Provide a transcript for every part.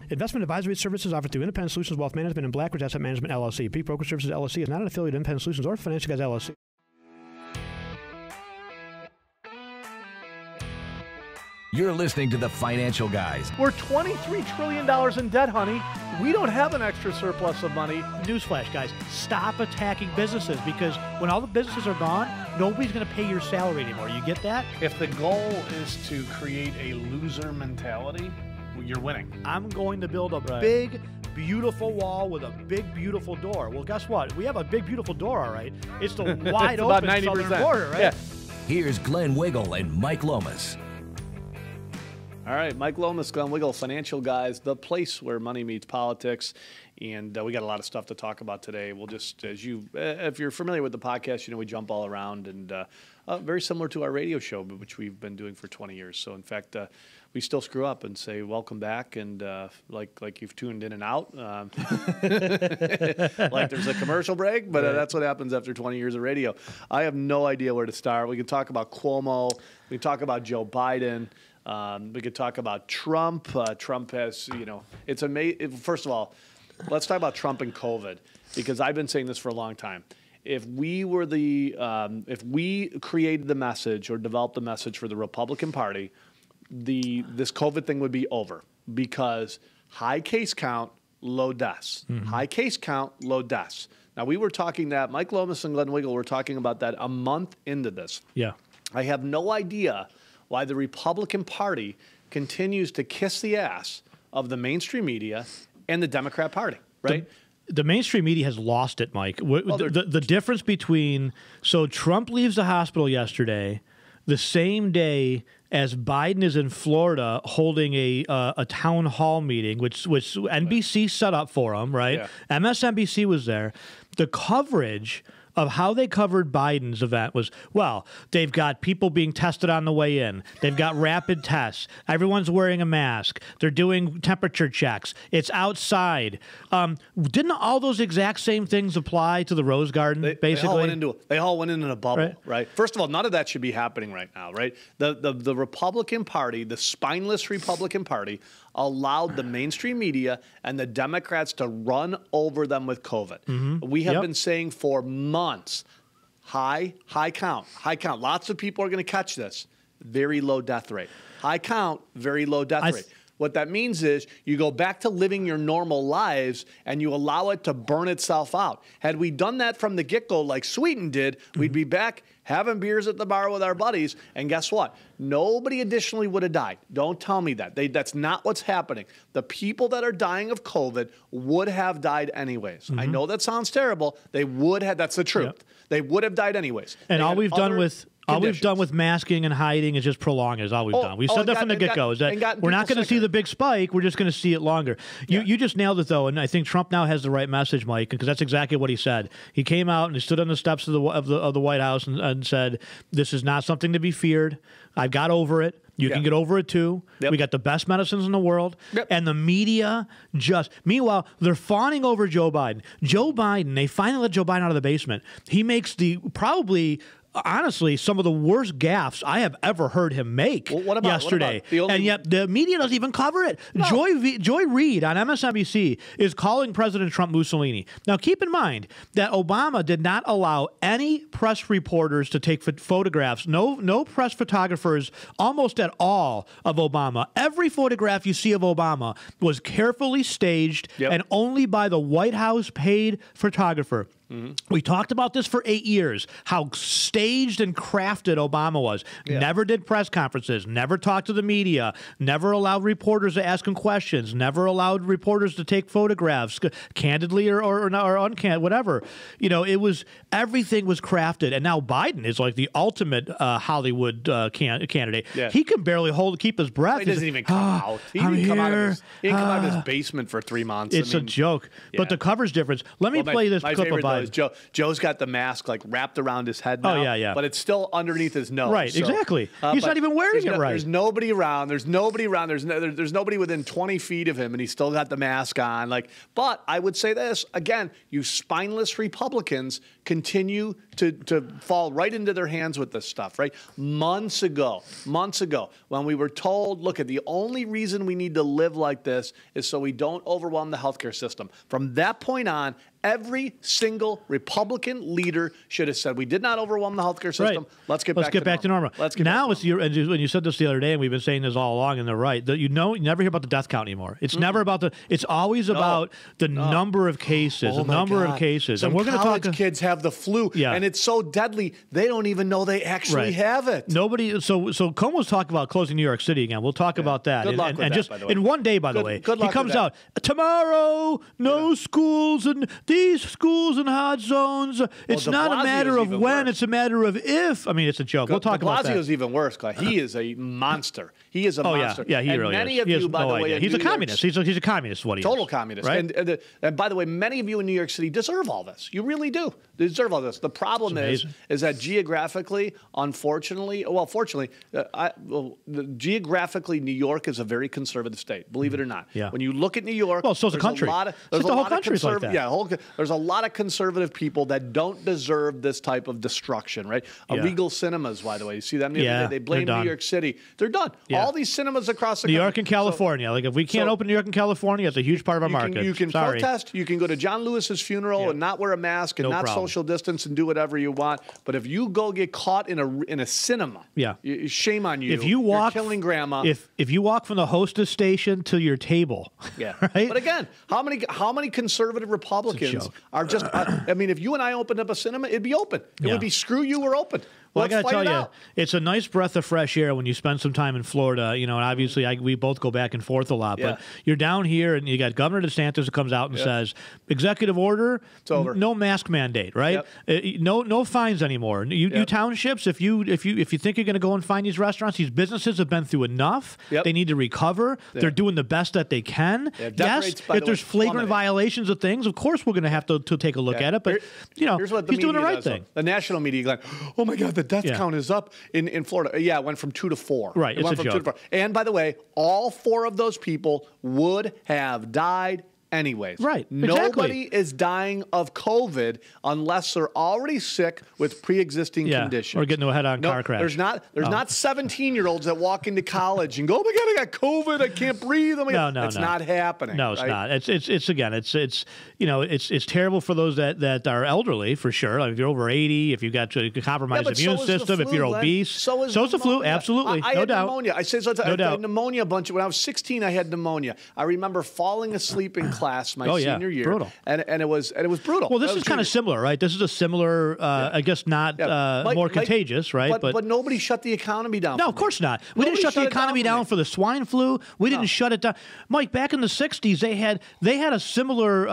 Investment advisory services offered through Independent Solutions Wealth Management and Blackridge Asset Management, LLC. Peak Broker Services, LLC is not an affiliate of Independent Solutions or Financial Guys, LLC. You're listening to The Financial Guys. We're $23 trillion in debt, honey. We don't have an extra surplus of money. Newsflash, guys, stop attacking businesses, because when all the businesses are gone, nobody's going to pay your salary anymore. You get that? If the goal is to create a loser mentality, you're winning. I'm going to build a big, beautiful wall with a big, beautiful door. Well, guess what? We have a big, beautiful door, all right. It's the wide open southern border, right? Yeah. Here's Glenn Wiggle and Mike Lomas. All right, Mike Lomas, Glenn Wiggle, Financial Guys, the place where money meets politics. And we got a lot of stuff to talk about today. We'll just, if you're familiar with the podcast, you know we jump all around, and very similar to our radio show, which we've been doing for 20 years. So, in fact, we still screw up and say welcome back, and like you've tuned in and out, like there's a commercial break, but that's what happens after 20 years of radio. I have no idea where to start. We can talk about Cuomo. We can talk about Joe Biden. We could talk about Trump. Trump has, it's amazing. First of all, let's talk about Trump and COVID, because I've been saying this for a long time. If we were if we created the message or developed the message for the Republican Party, this COVID thing would be over, because high case count, low deaths. Mm-hmm. High case count, low deaths. Now, we were talking that, Mike Lomas and Glenn Wiggle were talking about that a month into this. Yeah. I have no idea why the Republican Party continues to kiss the ass of the mainstream media and the Democrat Party, right? The mainstream media has lost it, Mike. The difference between, so Trump leaves the hospital yesterday, the same day as Biden is in Florida holding a town hall meeting, which NBC set up for him, right? Yeah. MSNBC was there. The coverage of how they covered Biden's event was, well, they've got people being tested on the way in. They've got rapid tests. Everyone's wearing a mask. They're doing temperature checks. It's outside. Didn't all those exact same things apply to the Rose Garden, basically? They all went into a bubble, right? First of all, none of that should be happening right now, right? The Republican Party, the spineless Republican Party, allowed the mainstream media and the Democrats to run over them with COVID. Mm-hmm. We have been saying for months, high count. Lots of people are going to catch this. Very low death rate. High count, very low death rate. What that means is you go back to living your normal lives and you allow it to burn itself out. Had we done that from the get-go like Sweden did, we'd be back having beers at the bar with our buddies, and guess what? Nobody additionally would have died. Don't tell me that. That's not what's happening. The people that are dying of COVID would have died anyways. Mm-hmm. I know that sounds terrible. They would have. That's the truth. Yep. They would have died anyways. And all we've done with masking and hiding is just prolong it, is all we've done. We said that from the get-go, is that we're not going to see the big spike, we're just going to see it longer. You just nailed it, though, and I think Trump now has the right message, Mike, because that's exactly what he said. He came out and he stood on the steps of the White House and said, this is not something to be feared. I've got over it. You can get over it, too. Yep. We got the best medicines in the world. Yep. And the media meanwhile, they're fawning over Joe Biden. They finally let Joe Biden out of the basement. He makes honestly, some of the worst gaffes I have ever heard him make yesterday. And yet the media doesn't even cover it. No. Joy Reid on MSNBC is calling President Trump Mussolini. Now, keep in mind that Obama did not allow any press reporters to take photographs, no press photographers almost at all of Obama. Every photograph you see of Obama was carefully staged and only by the White House paid photographer. Mm-hmm. We talked about this for 8 years, how staged and crafted Obama was. Yeah. Never did press conferences, never talked to the media, never allowed reporters to ask him questions, never allowed reporters to take photographs, candidly or uncandid, whatever. Everything was crafted. And now Biden is like the ultimate Hollywood candidate. Yeah. He can barely keep his breath. He doesn't even come out. He didn't come out of his basement for 3 months. It's a joke. Yeah. But the coverage difference. Let me play this clip of Biden. is Joe's got the mask like wrapped around his head now. Oh, yeah. But it's still underneath his nose. Right, so, exactly. He's not even wearing it right. There's nobody around. There's nobody within 20 feet of him, and he's still got the mask on. But I would say this again: you spineless Republicans continue to fall right into their hands with this stuff. Right? Months ago, when we were told, look, the only reason we need to live like this is so we don't overwhelm the healthcare system. From that point on, every single Republican leader should have said, we did not overwhelm the healthcare system. Right. Let's get back to normal. Now it's when you said this the other day, and we've been saying this all along, and they're right. You never hear about the death count anymore. It's never about it's always about the number of cases, Some and we're going to talk. Kids have the flu, and it's so deadly they don't even know they actually have it. Nobody. So Cuomo's talking about closing New York City again. We'll talk about that. Good luck with that, by the way. In one day, by the way, he comes out tomorrow. No schools and these schools in hot zones. It's not a matter of when; worse. it's a matter of if. I mean, it's a joke. We'll talk about that. De Blasio's even worse. He is a monster. He is a monster. Yeah, he really is. Many of you, by the way, he's a communist. He's a communist. What he total is. Communist. Right? And by the way, many of you in New York City deserve all this. You really do. They deserve all this. The problem is that geographically, unfortunately, fortunately, geographically, New York is a very conservative state. Believe it or not. Yeah. When you look at New York, so's the country. There's the whole country's like that. Yeah, there's a lot of conservative people that don't deserve this type of destruction, right? Regal Cinemas, by the way. You see them? They blame New York City. They're done. Yeah. All these cinemas across the country. New York and California. If we can't open New York and California, it's a huge part of our market. You can protest. You can go to John Lewis's funeral and not wear a mask and social distance and do whatever you want. But if you go get caught in a cinema, shame on you. If you walk, you're killing grandma. If you walk from the hostess station to your table, right? But again, how many conservative Republicans are just? I mean, if you and I opened up a cinema, it'd be open. It would be screw you, we're open. Well, I got to tell you, it's a nice breath of fresh air when you spend some time in Florida. And obviously we both go back and forth a lot. But you're down here, and you got Governor DeSantis who comes out and says, executive order, it's over. No mask mandate, right? No fines anymore. You townships, if you think you're going to go and find these restaurants, these businesses have been through enough. They need to recover. They're doing the best that they can. Yes, if there's flagrant violations of things, of course we're going to have to take a look at it. But here's what he's doing the right thing. The national media going, oh my God, the death count is up in Florida. Yeah, it went from 2 to 4. Right, it's a joke. 2 to 4. And by the way, all 4 of those people would have died anyways. Right, Nobody is dying of COVID unless they're already sick with pre-existing conditions. Or getting into a head-on car crash. There's not 17-years-olds that walk into college and go, oh my God, I got COVID, I can't breathe. It's not happening. No, it's not. It's terrible for those that are elderly, for sure. If you're over 80, if you've got a compromised immune system, if you're obese. So is the flu, absolutely. I had doubt. Pneumonia. I say so. I had pneumonia a bunch. When I was 16, I had pneumonia. I remember falling asleep in class my senior year. Brutal. And it was brutal. Well, this is kind of similar, right? This is a similar, I guess not more contagious, right? But nobody shut the economy down. No, of course not. We didn't shut the economy down for the swine flu. We didn't shut it down. Mike, back in the 60s, they had a similar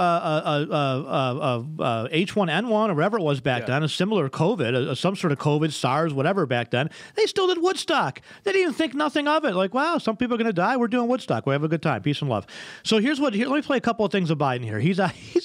H1N1 or whatever it was back then, a similar COVID, some sort of COVID, SARS, whatever back then. They still did Woodstock. They didn't even think nothing of it. Like, wow, some people are going to die. We're doing Woodstock. We have a good time. Peace and love. So let me play a couple of things of Biden here. He's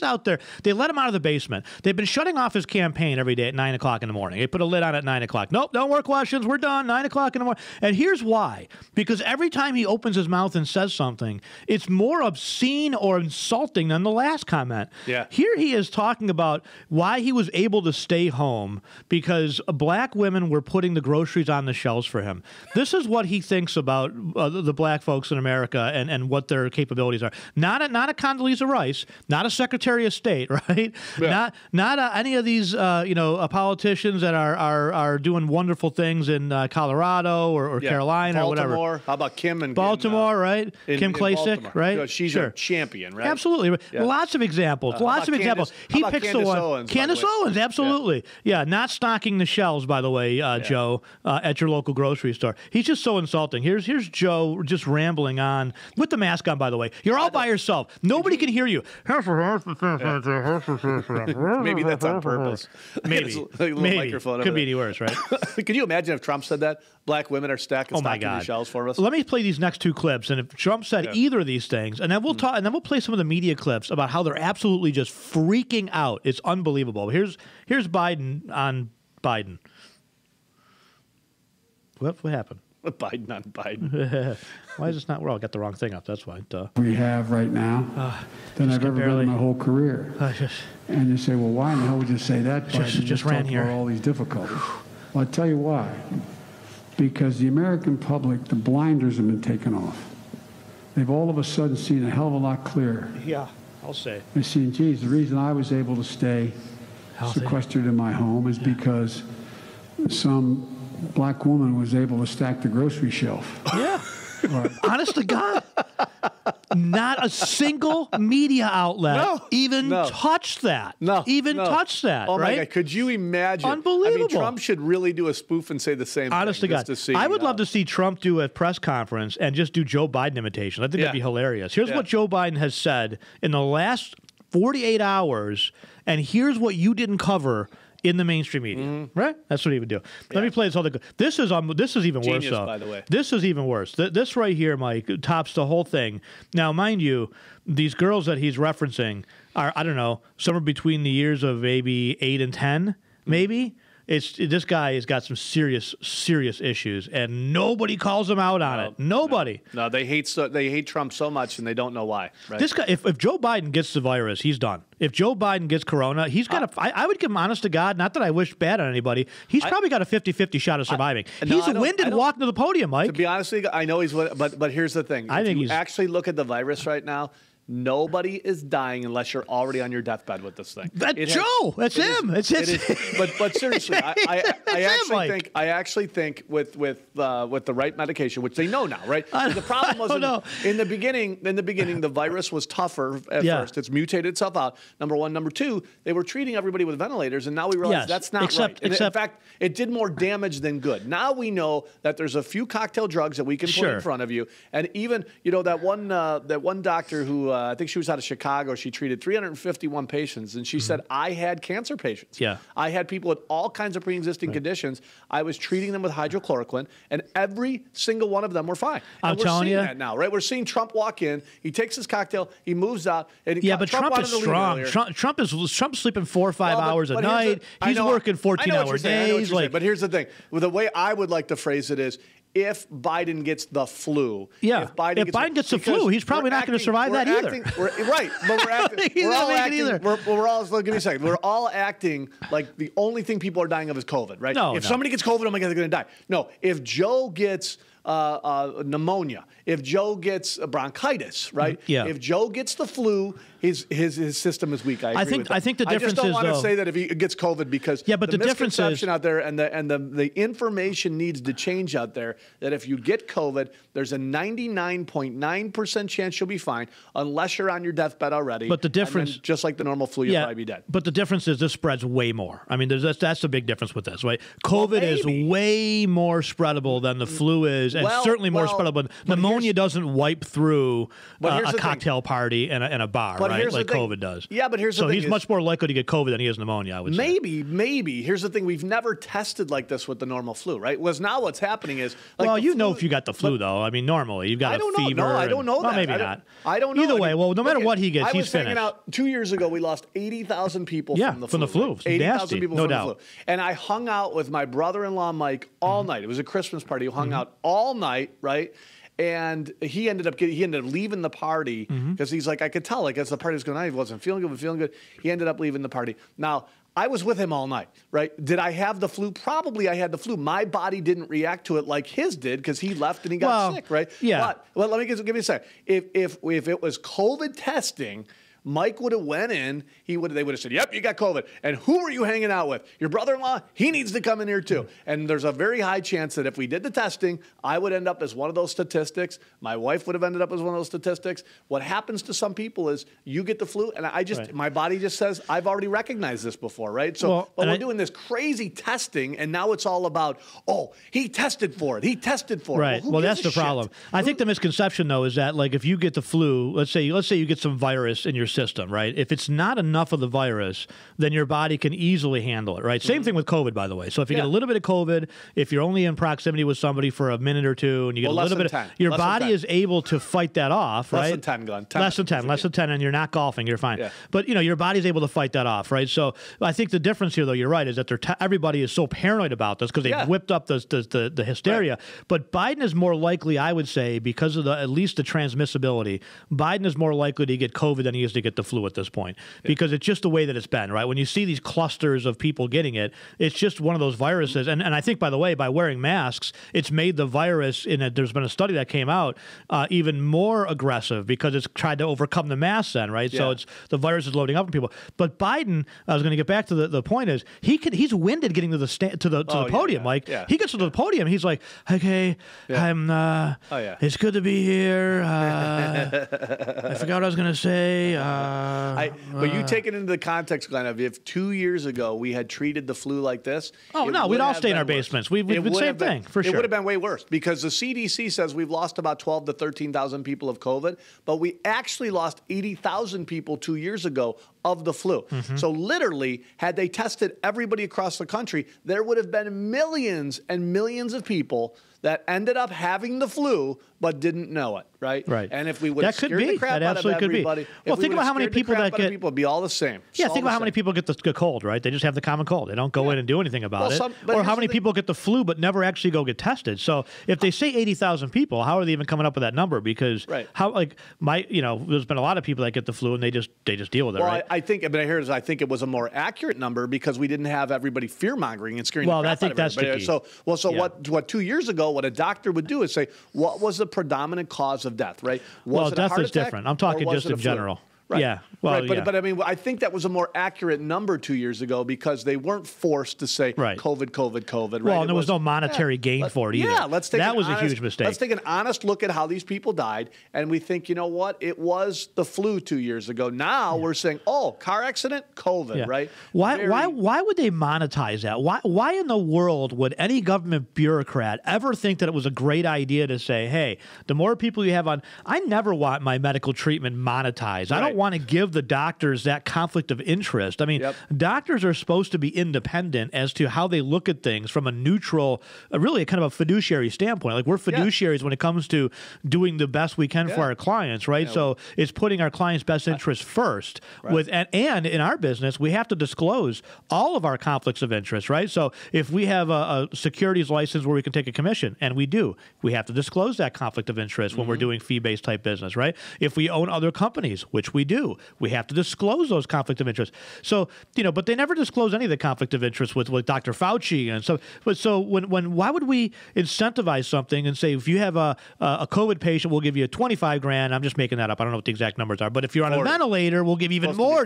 out there. They let him out of the basement. They've been shutting off his campaign every day at 9 o'clock in the morning. They put a lid on at 9 o'clock. Nope, no more questions. We're done. 9 o'clock in the morning. And here's why. Because every time he opens his mouth and says something, it's more obscene or insulting than the last comment. Yeah. Here he is talking about why he was able to stay home because black women were putting the groceries on the shelves for him. This is what he thinks about the black folks in America and what their capabilities are. Not a Condoleezza Rice, not a Secretary of State, right? Yeah. Not any of these politicians that are doing wonderful things in Colorado or Carolina Baltimore, or whatever. How about Kim and Baltimore, right? Kim Klacik, right? She's a champion, right? Absolutely. Yeah. Lots of examples. He picks the one. Candace Owens, absolutely. Yeah, not stocking the shelves, by the way, Joe, at your local grocery store. He's just so insulting. Here's Joe just rambling on with the mask on, by the way. You're all by yourself. Nobody nobody can hear you. Maybe that's on purpose. Maybe. Microphone could be any worse, right? Could you imagine if Trump said that? Black women are stacking the shelves for us. Let me play these next two clips, and if Trump said either of these things, and then we'll talk, and then we'll play some of the media clips about how they're absolutely just freaking out. It's unbelievable. Here's Biden on Biden. What happened? Biden on Biden. Why is this not? Well, I got the wrong thing up. That's why. We have right now than I've ever been in my whole career. And you say, well, why in the hell would you say that? Biden just ran here. About all these difficulties. Well, I'll tell you why. Because the American public, the blinders have been taken off. They've all of a sudden seen a hell of a lot clearer. Yeah, I'll say. They've seen, geez, the reason I was able to stay sequestered in my home is because some black woman was able to stack the grocery shelf. Yeah. Honest to God. Not a single media outlet even touched that. Touched that. Oh, right? my God. Could you imagine? Unbelievable. I mean, Trump should really do a spoof and say the same Honest thing. Honest to God. I would love to see Trump do a press conference and just do Joe Biden imitation. I think that'd be hilarious. Here's what Joe Biden has said in the last 48 hours, and here's what you didn't cover in the mainstream media, right? That's what he would do. Let me play this other. This is even worse. Though. By the way, this is even worse. This right here, Mike, tops the whole thing. Now, mind you, these girls that he's referencing are, I don't know, somewhere between the years of maybe 8 and 10, maybe. This guy has got some serious issues, and nobody calls him out on it. Nobody. No, they hate Trump so much, and they don't know why. Right? This guy, if Joe Biden gets the virus, he's done. If Joe Biden gets corona, he's got I would give him, honest to God, not that I wish bad on anybody, he's probably got a 50-50 shot of surviving. He's winded walking to the podium, Mike. To be honest with you, I know he's, but here's the thing. I think you actually look at the virus right now, nobody is dying unless you're already on your deathbed with this thing. That's him. But seriously, I actually think with the right medication, which they know now, right? The problem was in the beginning. The virus was tougher at first. It's mutated itself out. Number one, number two, they were treating everybody with ventilators, and now we realize that's not right. In fact, it did more damage than good. Now we know that there's a few cocktail drugs that we can put in front of you, and even that one doctor who. I think she was out of Chicago. She treated 351 patients, and she said, I had cancer patients. Yeah. I had people with all kinds of pre-existing conditions. I was treating them with hydrochloroquine, and every single one of them were fine. I'm telling you. We're seeing that now, right? We're seeing Trump walk in. He takes his cocktail. He moves out. And but Trump is strong. Trump's sleeping 4 or 5 hours a night. He's working 14-hour days. But here's the thing. The way I would like to phrase it is, if Biden gets the flu, if Biden gets the flu, he's probably not going to survive that either. Right, but we're acting. We're all acting. We're all. Give me a second. We're all acting like the only thing people are dying of is COVID, right? If somebody gets COVID, oh my God, they're going to die. No, if Joe gets pneumonia, if Joe gets bronchitis, right? Yeah. If Joe gets the flu, his system is weak. I think the difference is, I just don't want to say that if he gets COVID because but the misconception out there and the information needs to change out there that if you get COVID, there's a 99.9% chance you'll be fine unless you're on your deathbed already. But the difference, just like the normal flu, you'll probably be dead. But the difference is this spreads way more. I mean, that's the big difference with this, right? COVID is way more spreadable than the flu is, and certainly more spreadable. Pneumonia doesn't wipe through a cocktail party and a bar, right? Like COVID does. Yeah, but here's the thing. So he's much more likely to get COVID than he is pneumonia, I would say. Maybe. Here's the thing. We've never tested like this with the normal flu, right? Now what's happening is... if you got the flu, though. I mean, normally, you've got a fever. No, I don't know that. Maybe not. I don't know. Either way, no matter what he gets, he's finished. I was hanging out 2 years ago. We lost 80,000 people from the flu. From the flu. 80,000 people from the flu. And I hung out with my brother-in-law, Mike, all night. It was a Christmas party. We hung out all night, right? And he ended up leaving the party because he's like, I could tell, like, as the party was going on, he wasn't feeling good. He ended up leaving the party. Now, I was with him all night, right? Did I have the flu? Probably I had the flu. My body didn't react to it like his did because he left and he got sick, right? Yeah. But let me give me a second. If it was COVID testing, Mike would have went in. They would have said, "Yep, you got COVID." And who are you hanging out with? Your brother-in-law? He needs to come in here too. And there's a very high chance that if we did the testing, I would end up as one of those statistics. My wife would have ended up as one of those statistics. What happens to some people is you get the flu, and my body just says, I've already recognized this before, right? So, but we're doing this crazy testing, and now it's all about, oh, he tested for it. He tested for it. Right. Well, that's the problem. I think the misconception, though, is that, like, if you get the flu, let's say you get some virus in your system, right? If it's not enough of the virus, then your body can easily handle it, right? Same thing with COVID, by the way. So if you get a little bit of COVID, if you're only in proximity with somebody for a minute or two, and you get a little bit of, your body is able to fight that off, right? Less than 10, Glenn. Less than 10, and you're not golfing, you're fine. Yeah. But, your body's able to fight that off, right? So I think the difference here, though, you're right, is that everybody is so paranoid about this because they've whipped up the hysteria. Right. But Biden is more likely, I would say, because of at least the transmissibility, Biden is more likely to get COVID than he is to get the flu at this point, because it's just the way that it's been, right? When you see these clusters of people getting it, it's just one of those viruses. And I think, by the way, by wearing masks, it's made the virus, there's been a study that came out, even more aggressive because it's tried to overcome the mask then, right? So the virus is loading up on people. But Biden, I was going to get back to the point is, he's winded getting to the podium, Mike. Yeah. He gets to the podium, he's like, okay, it's good to be here. I forgot what I was going to say. But you take it into the context, Glenn, of if 2 years ago we had treated the flu like this. Oh, no, we'd all stay in our basements. We've been the same thing, for sure. It would have been way worse because the CDC says we've lost about 12 to 13,000 people of COVID, but we actually lost 80,000 people 2 years ago of the flu. So literally, had they tested everybody across the country, there would have been millions and millions of people that ended up having the flu but didn't know it, right? Right. And if we would have scared the crap out of everybody, well, think about how many people that get people, it'd be all the same. Yeah, think about how many people get the cold, right? They just have the common cold. They don't go in and do anything about it. Or how many people get the flu but never actually go get tested. So if they say 80,000 people, how are they even coming up with that number? Because there's been a lot of people that get the flu and they just deal with it, right? I think it was a more accurate number because we didn't have everybody fear-mongering and scaring the crap out of everybody. So what 2 years ago, what a doctor would do is say, what was the predominant cause of death, right? Was it a heart attack, death is different. I'm talking just in general. Right. Yeah. Well, right. But I mean, I think that was a more accurate number 2 years ago because they weren't forced to say COVID. Right? Well, and there was no monetary gain for it either. Yeah, that was a huge mistake. Let's take an honest look at how these people died, and we think, you know what? It was the flu 2 years ago. Now we're saying, oh, car accident, COVID, right? Why would they monetize that? Why in the world would any government bureaucrat ever think that it was a great idea to say, hey, the more people you have on, I never want my medical treatment monetized. I don't want to give the doctors that conflict of interest. I mean, doctors are supposed to be independent as to how they look at things from a neutral, really a kind of a fiduciary standpoint. Like, we're fiduciaries when it comes to doing the best we can for our clients, right? So it's putting our clients' best interests first. And in our business, we have to disclose all of our conflicts of interest, right? So if we have a securities license where we can take a commission, and we do, we have to disclose that conflict of interest when we're doing fee-based type business, right? If we own other companies, which we do, we have to disclose those conflict of interest. So, but they never disclose any of the conflict of interest with Dr. Fauci. And so why would we incentivize something and say, if you have a COVID patient, we'll give you 25 grand. I'm just making that up. I don't know what the exact numbers are. But if you're on 40. A ventilator, we'll give even more.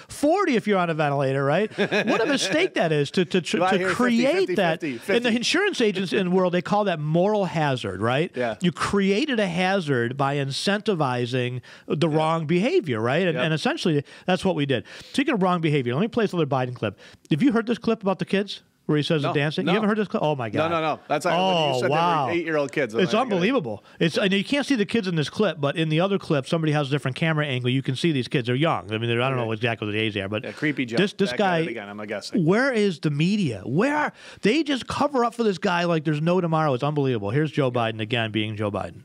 40 if you're on a ventilator, right? What a mistake that is to create 50, that. 50. In the insurance agents in the world, they call that moral hazard, right? Yeah. You created a hazard by incentivizing the wrong behavior, right? And essentially, that's what we did. Speaking of wrong behavior, let me play this other Biden clip. Have you heard this clip about the kids where he says the dancing? You haven't heard this clip? Oh, my God. No. That's you said wow. 8-year-old kids. It's unbelievable. I know you can't see the kids in this clip, but in the other clip, somebody has a different camera angle. You can see these kids. They're young. I mean, I don't know exactly what the age they are. But creepy joke. This guy, again, I'm guessing. Where is the media? They just cover up for this guy like there's no tomorrow. It's unbelievable. Here's Joe Biden again being Joe Biden.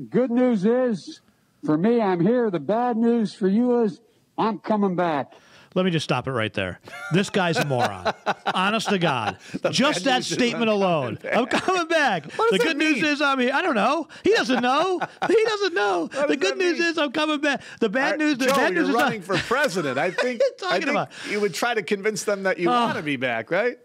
Good news is, for me, I'm here. The bad news for you is I'm coming back. Let me just stop it right there. This guy's a moron. Honest to God. Just that statement alone. I'm coming back. The good news is I'm here. I don't know. He doesn't know. He doesn't know. The good news is I'm coming back. The bad news is running for president. I think you would try to convince them that you want to be back, right?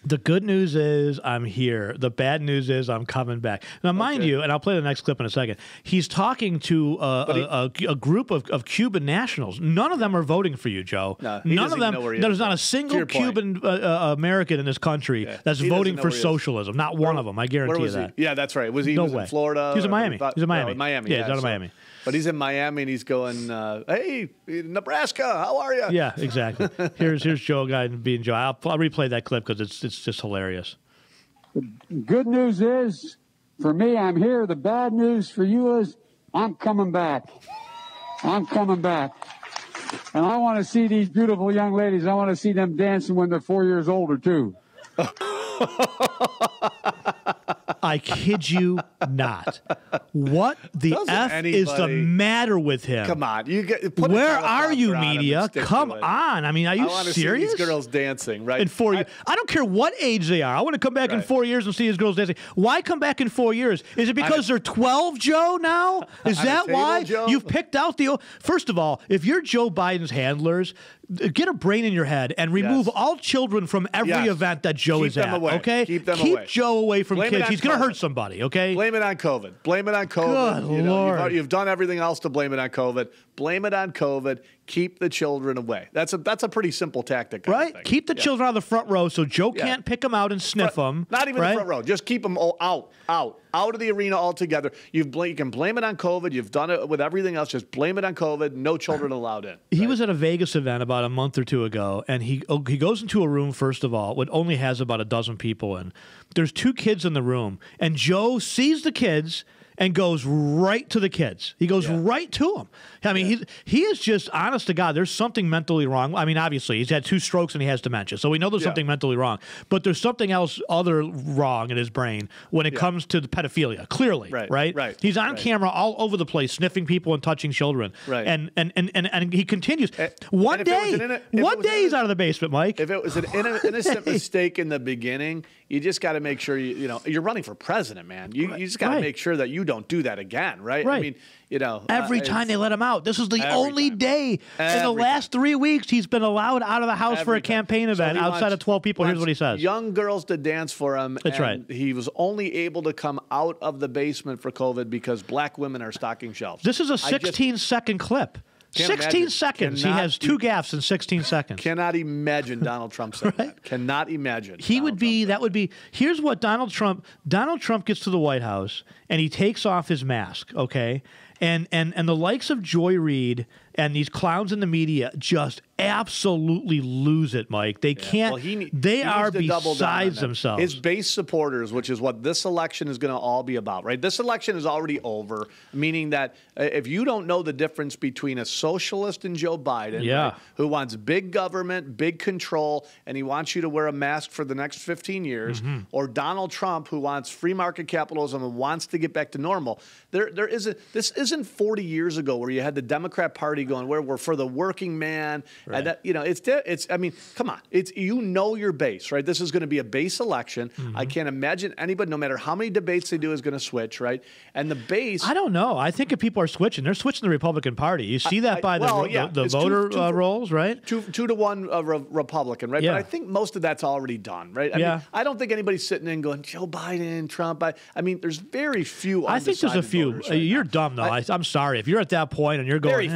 The good news is I'm here. The bad news is I'm coming back. Now, mind you, and I'll play the next clip in a second, he's talking to a group of Cuban nationals. None of them are voting for you, Joe. No, None of them. There's not a single Cuban American in this country that's voting for socialism. Not one of them. I guarantee you that. Yeah, that's right. Was he in Florida? He was in Miami. He's in Miami. Miami. Yeah, he's out of Miami. But he's in Miami and he's going, hey, Nebraska, how are you? Yeah, exactly. Here's Joe guy being Joe. I'll replay that clip because it's just hilarious. The good news is, for me, I'm here. The bad news for you is I'm coming back. I'm coming back. And I want to see these beautiful young ladies. I want to see them dancing when they're 4 years older, too. I kid you not. What the F is the matter with him? Come on. Where are you, media? Come on. I mean, are you serious? See these girls dancing, right? In 4 years. I don't care what age they are. I want to come back in 4 years and see these girls dancing. Why come back in 4 years? Is it because they're 12, Joe, now? Is that why? You've picked out the... First of all, if you're Joe Biden's handlers, get a brain in your head and remove all children from every event that Joe is at, okay? Keep Joe away from kids. He's going to hurt somebody, okay? Blame it on COVID. Blame it on COVID. Good Lord. You've done everything else to blame it on COVID. Blame it on COVID. Keep the children away. That's a pretty simple tactic. Right? Keep the children out of the front row so Joe can't pick them out and sniff them. Not even the front row. Just keep them all out of the arena altogether. You can blame it on COVID. You've done it with everything else. Just blame it on COVID. No children allowed in. Right? He was at a Vegas event about a month or two ago, and he goes into a room, first of all, what only has about a dozen people in. There's 2 kids in the room, and Joe sees the kids and goes right to the kids. He goes right to them. I mean, he is just, honest to God, there's something mentally wrong. I mean, obviously, he's had 2 strokes and he has dementia, so we know there's something mentally wrong. But there's something else other wrong in his brain when it comes to the pedophilia, clearly, right? He's on camera all over the place, sniffing people and touching children. Right. And he continues. One day he's out of the basement, Mike. If it was an innocent mistake in the beginning, you just got to make sure you're running for president, man. You just got to make sure that you don't do that again, right? I mean, every time they let him out. This is the only day in the last 3 weeks he's been allowed out of the house for a campaign event outside of 12 people. Here's what he says. Young girls to dance for him. That's right. He was only able to come out of the basement for COVID because black women are stocking shelves. This is a 16-second clip. 16 seconds. He has 2 gaffes in 16 seconds. Cannot imagine Donald Trump saying that. Cannot imagine. That would be, here's what Donald Trump gets to the White House and he takes off his mask, okay? And the likes of Joy Reid and these clowns in the media just absolutely lose it, Mike. They can't. Well, they are besides themselves. His base supporters, which is what this election is going to all be about, right? This election is already over, meaning that if you don't know the difference between a socialist and Joe Biden, right, who wants big government, big control, and he wants you to wear a mask for the next 15 years, or Donald Trump, who wants free market capitalism and wants to get back to normal, this isn't 40 years ago where you had the Democrat Party going, where we're for the working man. Right. And that, it's, I mean, come on. It's, your base, right? This is going to be a base election. I can't imagine anybody, no matter how many debates they do, is going to switch, right? And the base. I don't know. I think if people are switching, they're switching the Republican Party. You see that by the voter rolls, right? 2 to 1 Republican, right? Yeah. But I think most of that's already done, right? I mean, I don't think anybody's sitting in going, Joe Biden, Trump. I mean, there's very few. I think there's a few. Right you're dumb, though. I'm sorry. If you're at that point and you're going,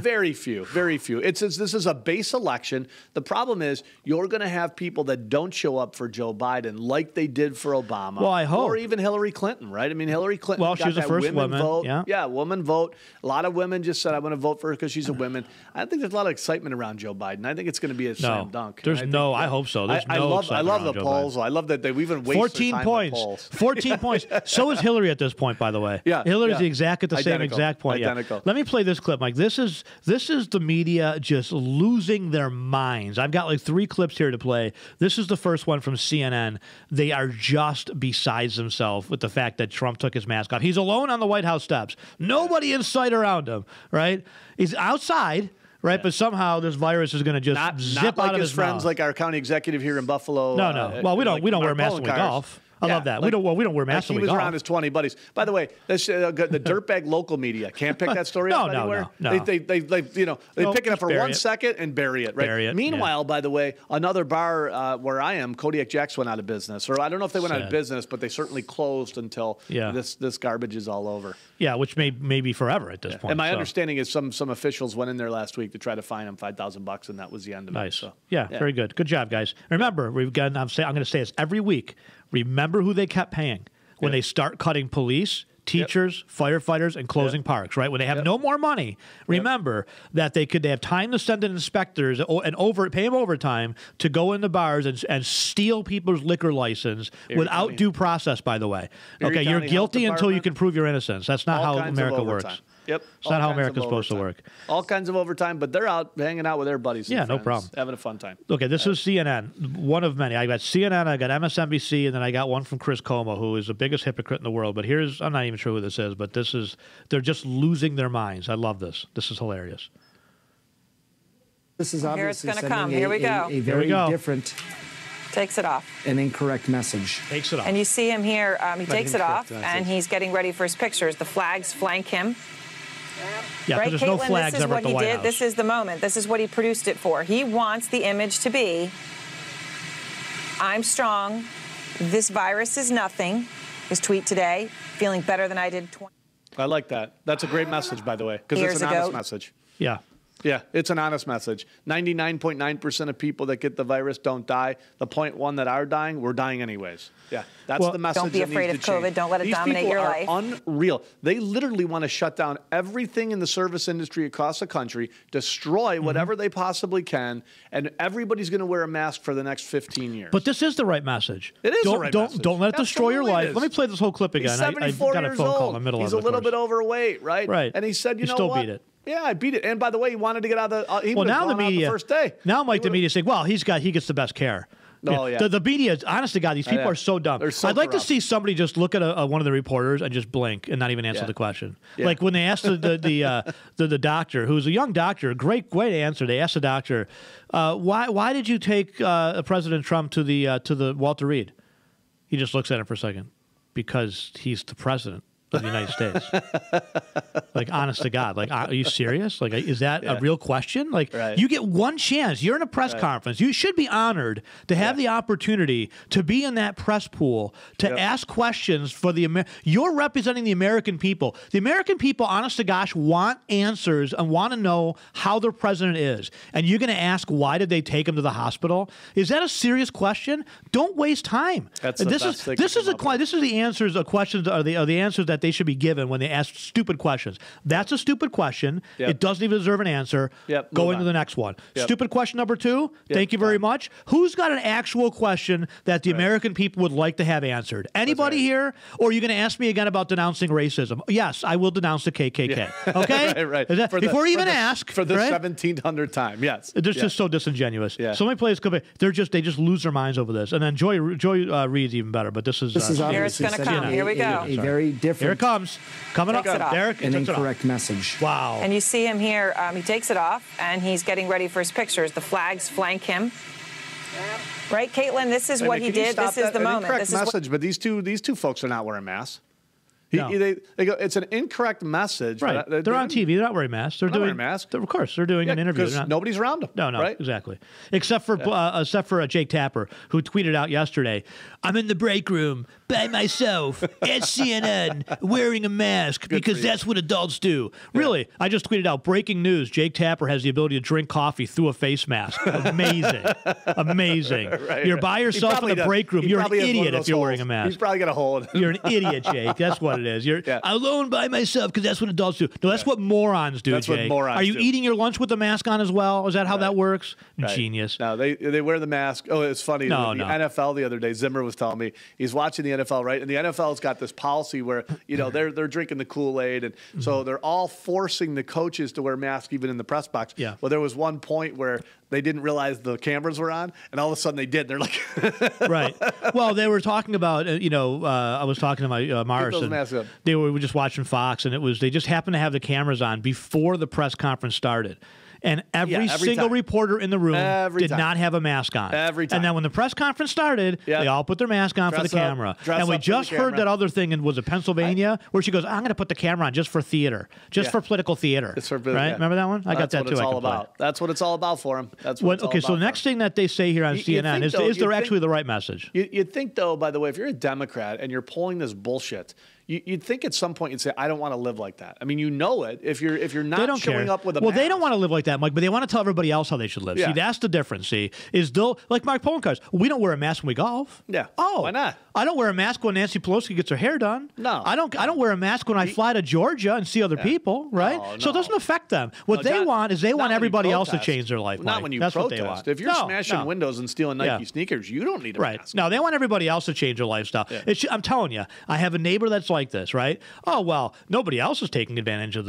very few. This is a base election. The problem is you're going to have people that don't show up for Joe Biden like they did for Obama. Well, I hope. Or even Hillary Clinton, right? I mean, Hillary Clinton got she was the first woman vote. Yeah, woman vote. A lot of women just said, I want to vote for her because she's a woman. I don't think there's a lot of excitement around Joe Biden. I think it's going to be a slam dunk. I hope so. I love the polls. I love that they've even wasted 14 time points. on polls. 14 points. So is Hillary at this point, by the way. Yeah. Hillary's at the same exact point. Identical. Yeah. Let me play this clip, Mike. This is the media just losing their minds. I've got like 3 clips here to play. This is the first one from CNN. They are just besides themselves with the fact that Trump took his mask off. He's alone on the White House steps. Nobody in sight around him, right? He's outside. Right, but somehow this virus is going to just zip out of his friends, mouth. like our county executive here in Buffalo. No. Well, we don't wear masks when we golf. I love that. Like, we don't wear masks. Like he was around his 20 buddies. By the way, the dirtbag local media can't pick that story up anywhere. No. They pick it up for 1 second and bury it. Right. Bury it, Meanwhile, by the way, another bar where I am, Kodiak Jack's went out of business, or I don't know if they went out of business, but they certainly closed until this garbage is all over. Yeah, which may be forever at this point. And my understanding is some officials went in there last week to try to fine him $5,000, and that was the end of it. Nice. So, yeah, very good. Good job, guys. Remember, I'm going to say this every week. Remember who they kept paying when they start cutting police, teachers, firefighters, and closing parks, right? When they have no more money, remember that they have time to send in inspectors and pay them overtime to go into bars and steal people's liquor license without due process, by the way. Okay, you're guilty until you can prove your innocence. That's not how America works. Yep. It's not how America's supposed to work. All kinds of overtime, but they're out hanging out with their buddies. Yeah, and no friends, problem. Having a fun time. Okay, this is CNN, one of many. I got CNN, I got MSNBC, and then I got one from Chris Como, who is the biggest hypocrite in the world. But I'm not even sure who this is, but they're just losing their minds. I love this. This is hilarious. This is obviously here it's going to come. Here we go. A very different. Takes it off. An incorrect message. Takes it off. And you see him here. He takes it off, and he's getting ready for his pictures. The flags flank him. Yeah, right, there's Caitlin, no flags ever at the White House. This is the moment. This is what he produced it for. He wants the image to be, I'm strong. This virus is nothing. His tweet today, feeling better than I did 20. I like that. That's a great message, by the way, because it's an honest message. Yeah. Yeah, it's an honest message. 99.9% of people that get the virus don't die. The 0.1 that are dying, we're dying anyways. Yeah, that's the message. Don't be afraid of COVID. Don't let it dominate your life. These people are unreal. They literally want to shut down everything in the service industry across the country, destroy whatever they possibly can, and everybody's going to wear a mask for the next 15 years. But this is the right message. It is the right message. Don't let it destroy your life. Let me play this whole clip again. He's 74 I got a years phone call old. in the middle He's of it. a little bit overweight, right? Right. And he said, you know still what? beat it. Yeah, I beat it. And by the way, he wanted to get out of the. He well, now the media. The first day. Now, Mike, the media saying, "Well, he gets the best care." Oh, yeah. The media, honest to God, these people are so dumb. I'd like to see somebody just look at one of the reporters and just blink and not even answer the question. Yeah. Like when they asked the doctor, who's a young doctor, great answer. They asked the doctor, "Why did you take President Trump to the Walter Reed?" He just looks at him for a second, because he's the president of the United States. Like, honest to God, like, are you serious? Like, is that a real question? Like, you get one chance. You're in a press conference. You should be honored to have the opportunity to be in that press pool, to ask questions for you're representing the American people. The American people, honest to gosh, want answers and want to know how their president is. And you're going to ask, why did they take him to the hospital? Is that a serious question? Don't waste time. This is the answers. The questions are the answers that they should be given when they ask stupid questions. That's a stupid question. It doesn't even deserve an answer. Go into the next one. Stupid question number 2. Thank you very much. Who's got an actual question that the American people would like to have answered? Anybody here? Or are you going to ask me again about denouncing racism? Yes, I will denounce the KKK. Okay? Right. Before you even ask. For the 1700th time, yes. They're just so disingenuous. So many players come in. They just lose their minds over this. And then Joy Reid's even better. But this is here it's going to come. Here we go. A very different. Here it comes. Coming up. Derek, an incorrect message. Wow. And you see him here. He takes it off, and he's getting ready for his pictures. The flags flank him. Right, Caitlin? This is what he did. This is the moment. Incorrect message, but these two folks are not wearing masks. No. They go, it's an incorrect message. Right. They're on TV. They're not wearing masks. They're doing masks. Of course, they're doing an interview. Because nobody's around them. No, right? Exactly. Except for Jake Tapper, who tweeted out yesterday, "I'm in the break room by myself at CNN wearing a mask because that's what adults do." Really, I just tweeted out, breaking news: Jake Tapper has the ability to drink coffee through a face mask. Amazing. Amazing. You're by yourself in the break room. You're an idiot if you're wearing a mask. He's probably got a hole in it. You're an idiot, Jake. That's what it is. You're alone by myself because that's what adults do. No, that's what morons do, that's Jake. What morons Are you do. Eating your lunch with the mask on as well? Is that how that works? Genius. No, they wear the mask. Oh, it's funny. The NFL the other day, Zimmer was telling me, he's watching the NFL, right? And the NFL's got this policy where, they're drinking the Kool-Aid. And so they're all forcing the coaches to wear masks even in the press box. Yeah. Well, there was one point where they didn't realize the cameras were on, and all of a sudden they did. They're like, right. Well, they were talking about, I was talking to my Morrison. They were just watching Fox, and they just happened to have the cameras on before the press conference started. and every single reporter in the room did not have a mask on. Every time. And then when the press conference started, they all put their mask on for the camera. And we just heard that other thing, was it Pennsylvania, where she goes, I'm going to put the camera on just for theater, just for political theater. Right? Remember that one? I got that too. That's what it's all about. That's what it's all about for him. That's what it's all about. So the next thing that they say here on CNN is there actually the right message? You'd think, though, by the way, if you're a Democrat and you're pulling this bullshit, you'd think at some point you'd say, I don't want to live like that. I mean, you know it. If you're not showing up with a mask. They don't want to live like that, Mike, but they want to tell everybody else how they should live. See, that's the difference. See, like Mark Poloncarz, we don't wear a mask when we golf. Yeah. Oh, why not? I don't wear a mask when Nancy Pelosi gets her hair done. No. I don't wear a mask when I fly to Georgia and see other people, right? No. So it doesn't affect them. What they want is everybody else to change their life. Not when you that's protest. What they want. If you're smashing windows and stealing Nike sneakers, you don't need a mask. No, they want everybody else to change their lifestyle. I'm telling you, I have a neighbor that's like this, right? Oh, well, nobody else is taking advantage of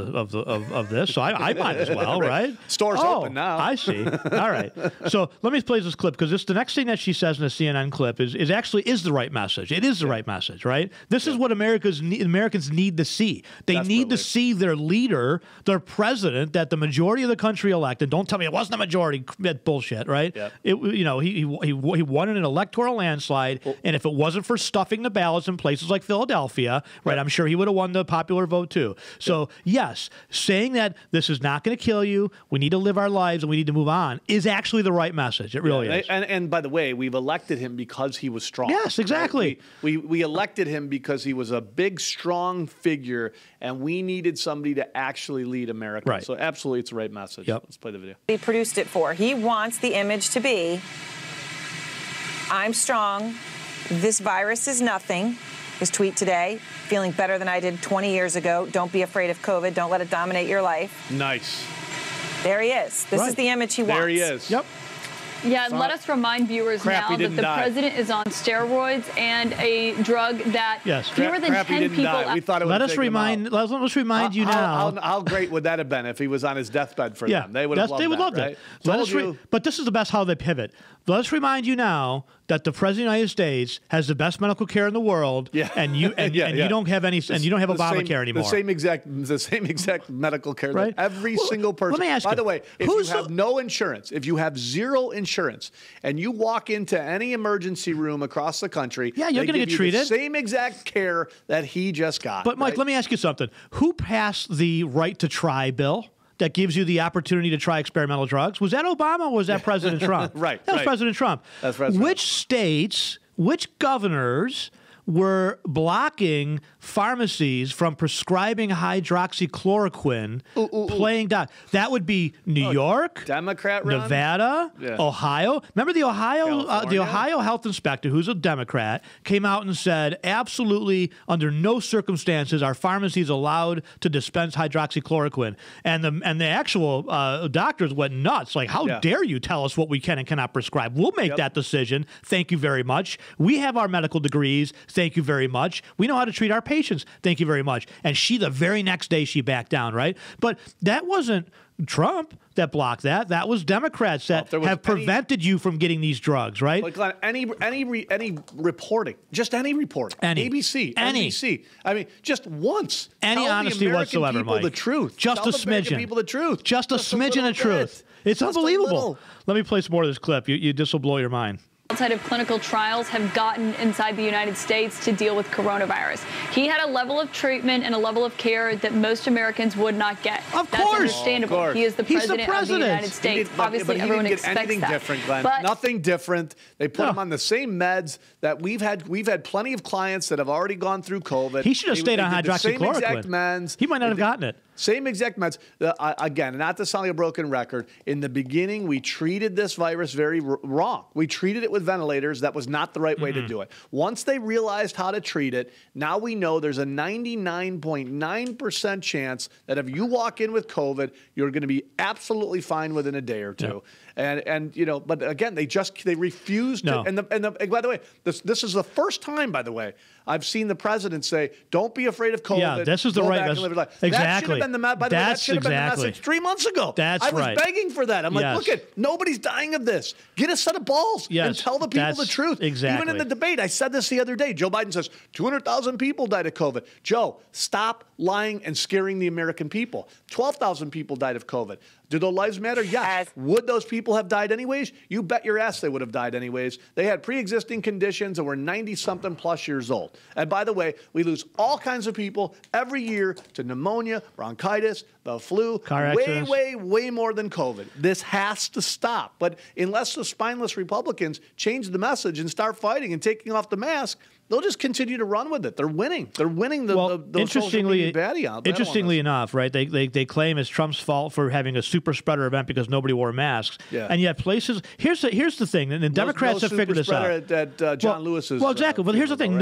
this, so I might as well, right? Store's open now. I see. All right. So let me play this clip, because the next thing that she says in the CNN clip is actually the right message. It is the right message, right? This is what Americans need to see. They need to see their leader, their president, that the majority of the country elected. Don't tell me it wasn't a majority. Bullshit, right? Yep. He won in an electoral landslide, and if it wasn't for stuffing the ballots in places like Philadelphia, right, I'm sure he would have won the popular vote too. So yes, saying that this is not going to kill you, we need to live our lives and we need to move on, is actually the right message. It really is. And by the way, we've elected him because he was strong. Yes, exactly. Right? We elected him because he was a big, strong figure, and we needed somebody to actually lead America. Right. So absolutely, it's the right message. Yep. Let's play the video. He produced it for. He wants the image to be, I'm strong, this virus is nothing. His tweet today, feeling better than I did 20 years ago. Don't be afraid of COVID. Don't let it dominate your life. Nice. There he is. This is the image he wants. There he is. Yep. Yeah, and let us remind viewers now that the president is on steroids and a drug that fewer than 10 people. We thought it would let us remind you now. How great would that have been if he was on his deathbed for them? They would have loved that, right? But this is the best how they pivot. Let us remind you now that the president of the United States has the best medical care in the world, and you don't have any, and you don't have Obamacare anymore. The same exact medical care right? that every single person. Let me ask you. By the way, if you have no insurance, if you have zero insurance, and you walk into any emergency room across the country, you're going to get treated. The same exact care that he just got. But Mike, let me ask you something. Who passed the right to try bill that gives you the opportunity to try experimental drugs? Was that Obama or was that President Trump? Right. That was President Trump. That's President Which states, which governors were blocking pharmacies from prescribing hydroxychloroquine, playing down? That would be New York, Democrat run? Nevada, Ohio. Remember the Ohio health inspector, who's a Democrat, came out and said, absolutely, under no circumstances are pharmacies allowed to dispense hydroxychloroquine. And the actual doctors went nuts. Like, how dare you tell us what we can and cannot prescribe? We'll make that decision. Thank you very much. We have our medical degrees. Thank you very much. We know how to treat our patients. Thank you very much. And the very next day, she backed down, right? But that wasn't Trump that blocked that. That was Democrats that have prevented you from getting these drugs, right? Like Glenn, any reporting, just any reporting, ABC, NBC. I mean, just once. Any honesty whatsoever, Mike. The truth. Just a smidgen. People the truth. Just a smidgen of truth. It's unbelievable. Let me play some more of this clip. This will blow your mind. Outside of clinical trials have gotten inside the United States to deal with coronavirus. He had a level of treatment and a level of care that most Americans would not get. Of course. That's understandable. Of course. He is the president of the United States. Obviously, everyone expects anything that. Different, Glenn. Nothing different. They put him on the same meds that we've had. We've had plenty of clients that have already gone through COVID. He should have stayed on hydroxychloroquine. Same exact meds. He might not have gotten it. Same exact meds. Again, not to sound like a broken record, in the beginning, we treated this virus very wrong. We treated it with ventilators. That was not the right way to do it. Once they realized how to treat it, now we know there's a 99.9% chance that if you walk in with COVID, you're going to be absolutely fine within a day or two. And but again, they refused to. And by the way, this is the first time, by the way, I've seen the president say, "Don't be afraid of COVID." Yeah, this is the right message. That Exactly. should been the that should have been the message 3 months ago. I was begging for that. I'm like, look at, nobody's dying of this. Get a set of balls and tell the people the truth. Exactly. Even in the debate, I said this the other day. Joe Biden says 200,000 people died of COVID. Joe, stop lying and scaring the American people. 12,000 people died of COVID. Do those lives matter? Yes. Would those people have died anyways? You bet your ass they would have died anyways. They had pre-existing conditions and were 90-something plus years old. And by the way, we lose all kinds of people every year to pneumonia, bronchitis, the flu, way more than COVID. This has to stop. But unless the spineless Republicans change the message and start fighting and taking off the mask, they'll just continue to run with it. They're winning. They're winning the interestingly baddie out. Interestingly enough, right? They claim it's Trump's fault for having a super spreader event because nobody wore masks. Yeah. And yet places here's the thing, and the Democrats have figured this out. At John Lewis's. Well, exactly. But here's the thing: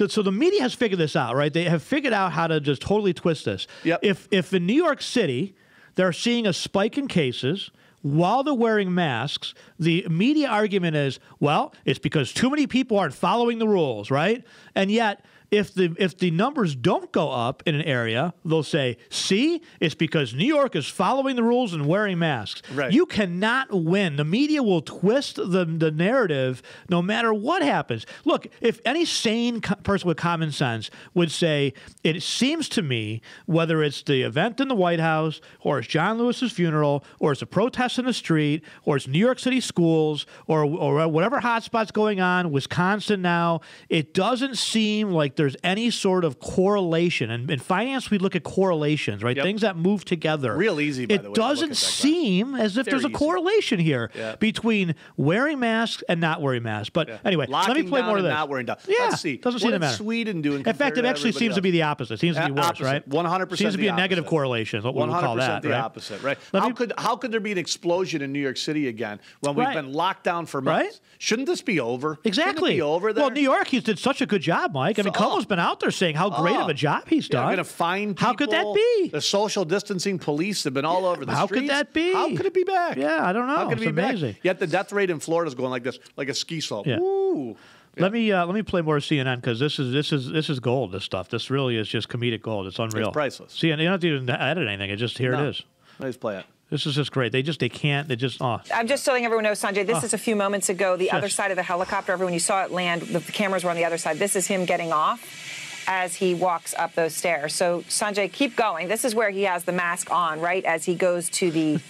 so the media has figured this out, right? They have figured out how to just totally twist this. Yep. If in New York City they're seeing a spike in cases while they're wearing masks, the media argument is, well, it's because too many people aren't following the rules, right? And yet, if the numbers don't go up in an area, they'll say, see, it's because New York is following the rules and wearing masks. Right. You cannot win. The media will twist the narrative no matter what happens. Look, if any sane person with common sense would say, it seems to me, whether it's the event in the White House, or it's John Lewis's funeral, or it's a protest in the street, or it's New York City schools, or whatever hotspot's going on, Wisconsin now, it doesn't seem like there's any sort of correlation. And in finance, we look at correlations, right? Yep. Things that move together. Real easy, by the way. It doesn't seem as if there's a correlation here between wearing masks and not wearing masks. But anyway, let me play more of this. Not wearing down. Yeah, let's see. Doesn't seem to matter. What's Sweden doing? In fact, it actually seems to be the opposite. It seems to be worse, right? 100%. Seems to be a negative correlation. What we would call that, the opposite, right? How could there be an explosion in New York City again when we've been locked down for months? Right? Shouldn't this be over? Exactly. Shouldn't it be over there? Well, New York, he did such a good job, Mike. I mean, Cuomo's been out there saying how great of a job he's done. They're going to find people. How could that be? The social distancing police have been all over the streets. How could that be? How could it be back? Yeah, I don't know. How could it be amazing. Back? Yet the death rate in Florida is going like this, like a ski slope. Yeah. Woo. Yeah. Let me play more CNN because this is gold. This stuff. This really is just comedic gold. It's unreal. It's priceless. CNN, you don't have to even edit anything. It just here it is. Let's play it. This is just great. They can't. I'm just letting everyone know, Sanjay, this is a few moments ago, the other side of the helicopter. Everyone, you saw it land, the cameras were on the other side. This is him getting off as he walks up those stairs. So, Sanjay, keep going. This is where he has the mask on, right, as he goes to the,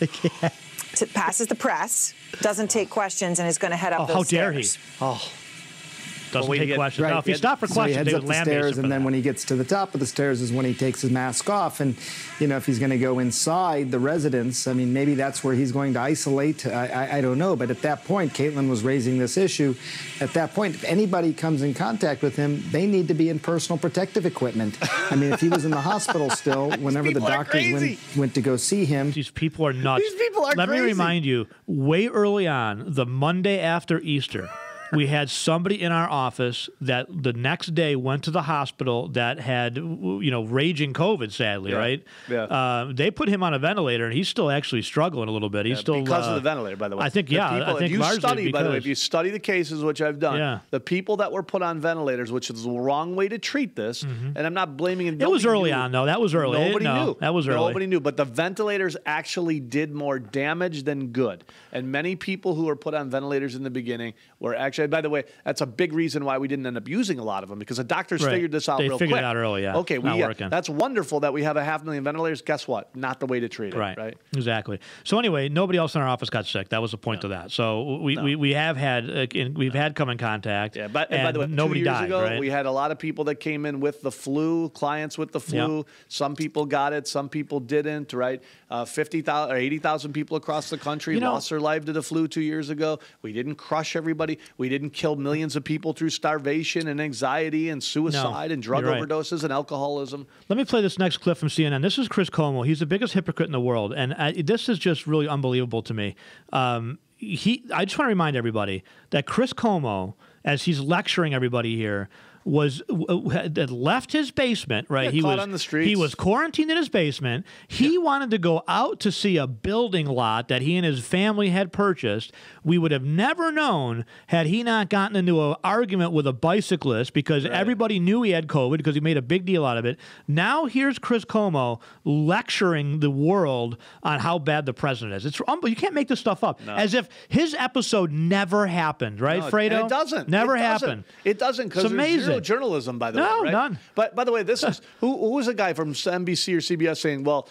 passes the press, doesn't take questions, and is going to head up those stairs. How dare he? Doesn't take questions. Right. Now, if he stopped for questions, he heads up the stairs, and then when he gets to the top of the stairs is when he takes his mask off. And, if he's going to go inside the residence, I mean, maybe that's where he's going to isolate. I don't know. But at that point, Caitlin was raising this issue. At that point, if anybody comes in contact with him, they need to be in personal protective equipment. I mean, if he was in the hospital still, whenever the doctors went to go see him. These people are nuts. These people are Let crazy. me remind you, way early on, the Monday after Easter, we had somebody in our office that the next day went to the hospital that had, raging COVID, sadly, right? Yeah. They put him on a ventilator, and he's still actually struggling a little bit. He's still because of the ventilator, by the way. I think, if you study the cases, which I've done, the people that were put on ventilators, which is the wrong way to treat this, and I'm not blaming it. It was early on, though. That was early. Nobody knew. That was early. Nobody knew. But the ventilators actually did more damage than good. And many people who were put on ventilators in the beginning were actually, by the way, that's a big reason why we didn't end up using a lot of them, because the doctors figured this out real quick. They figured it out early, yeah. Okay, not working. That's wonderful that we have 500,000 ventilators. Guess what? Not the way to treat it, right? Exactly. So anyway, nobody else in our office got sick. That was the point of that. So we have had we've come in contact. Yeah, but by the way, nobody 2 years died. ago, right? we had a lot of people that came in with the flu, clients with the flu. Yep. Some people got it, some people didn't. Right? 50,000 or 80,000 people across the country lost their life to the flu 2 years ago. We didn't crush everybody. We didn't kill millions of people through starvation and anxiety and suicide and drug overdoses and alcoholism. Let me play this next clip from CNN. This is Chris Cuomo. He's the biggest hypocrite in the world, and this is just really unbelievable to me. I just want to remind everybody that Chris Cuomo, as he's lecturing everybody here, had left his basement, right? He was on the streets. He was quarantined in his basement. He wanted to go out to see a building lot that he and his family had purchased. We would have never known had he not gotten into an argument with a bicyclist because everybody knew he had COVID because he made a big deal out of it. Now here's Chris Cuomo lecturing the world on how bad the president is. It's you can't make this stuff up. No. As if his episode never happened, right, Fredo? It doesn't. Never happened. It doesn't because there's zero journalism, by the way. No, right? none. But by the way, this is who was a guy from NBC or CBS saying, "Well,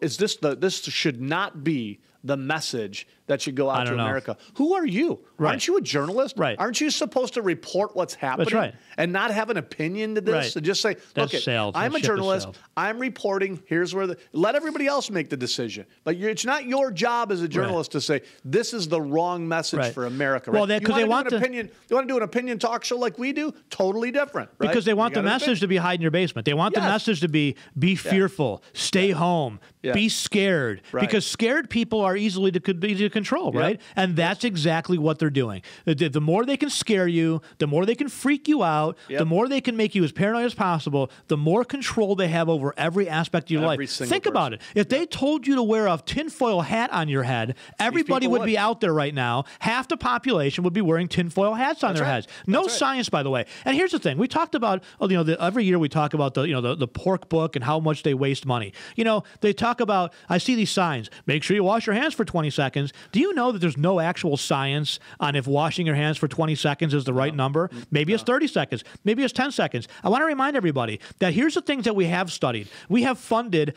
is this this should not be the message that should go out to America." Who are you? Right. Aren't you a journalist? Right. Aren't you supposed to report what's happening That's right. and not have an opinion to this Right. and just say, "Look, I'm a journalist. I'm reporting. Here's where let everybody else make the decision." But it's not your job as a journalist to say this is the wrong message for America. Right? Well, because they want opinion. You want to do an opinion talk show like we do? Totally different. Right? Because they want the message to be hide in your basement. They want the message to be fearful, stay home, be scared. Right. Because scared people are easy to control, right? And that's exactly what they're doing. The more they can scare you, the more they can freak you out, the more they can make you as paranoid as possible, the more control they have over every aspect of your life. Think about it. If they told you to wear a tinfoil hat on your head, everybody would be out there right now. Half the population would be wearing tinfoil hats on their heads. No science, by the way. And here's the thing. We talked about, every year we talk about the pork book and how much they waste money. They talk about, I see these signs, make sure you wash your hands for 20 seconds. Do you know that there's no actual science on if washing your hands for 20 seconds is the right number? Maybe it's 30 seconds. Maybe it's 10 seconds. I want to remind everybody that here's the things that we have studied. We have funded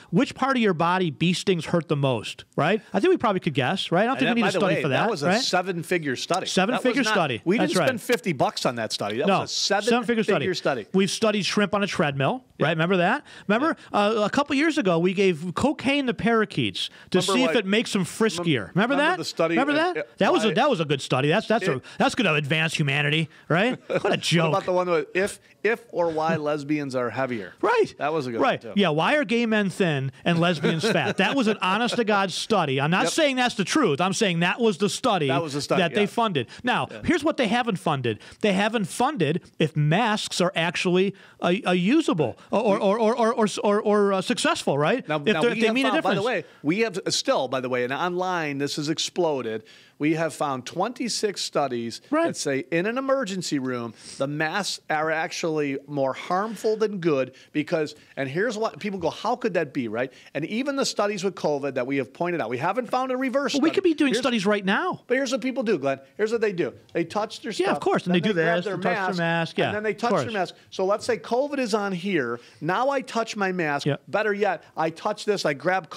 which part of your body bee stings hurt the most, right? I think we probably could guess, right? I don't think we need a study for that. That was a seven-figure study. Seven-figure study. We didn't spend $50 on that study. That was a seven-figure study. We've studied shrimp on a treadmill, right? Remember that? Remember a couple years ago we gave cocaine to parakeets to see if it makes them friskier. Remember that? The study, remember that? That was a good study. That's going to advance humanity, right? What a joke. What about the one with if or why lesbians are heavier? Right. That was a good one too. Yeah. Why are gay men thin and lesbians fat? That was an honest to God study. I'm not saying that's the truth. I'm saying that was the study. That they funded. Now, here's what they haven't funded. They haven't funded if masks are actually usable or successful, right? Now, if they mean a difference. By the way, we have still, and online this has exploded. We have found 26 studies that say in an emergency room, the masks are actually more harmful than good because, and here's what people go, how could that be, right? And even the studies with COVID that we have pointed out, we haven't found a reverse study. We could be doing studies right now. But here's what people do, Glenn. Here's what they do. They touch their stuff. Yeah, of course. And they do this, their touch their mask. Yeah, and then they touch their mask. So let's say COVID is on here. Now I touch my mask. Yeah. Better yet, I touch this. I grab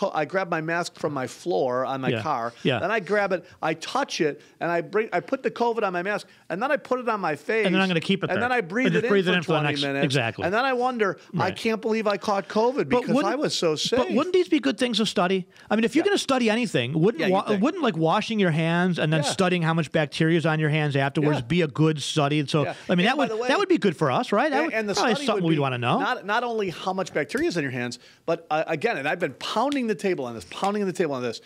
my mask from my floor on my car. Yeah. Then I grab it. I touch it, and I put the COVID on my mask, and then I put it on my face. And then I'm going to keep it there. And then I breathe it in for 20 minutes. Exactly. And then I wonder, I can't believe I caught COVID because I was so safe. But wouldn't these be good things to study? I mean, if you're going to study anything, wouldn't like washing your hands and then studying how much bacteria is on your hands afterwards be a good study? So, I mean, that would be good for us, right? And the probably study something we'd want to know. Not only how much bacteria is in your hands, but again, and I've been pounding the table on this.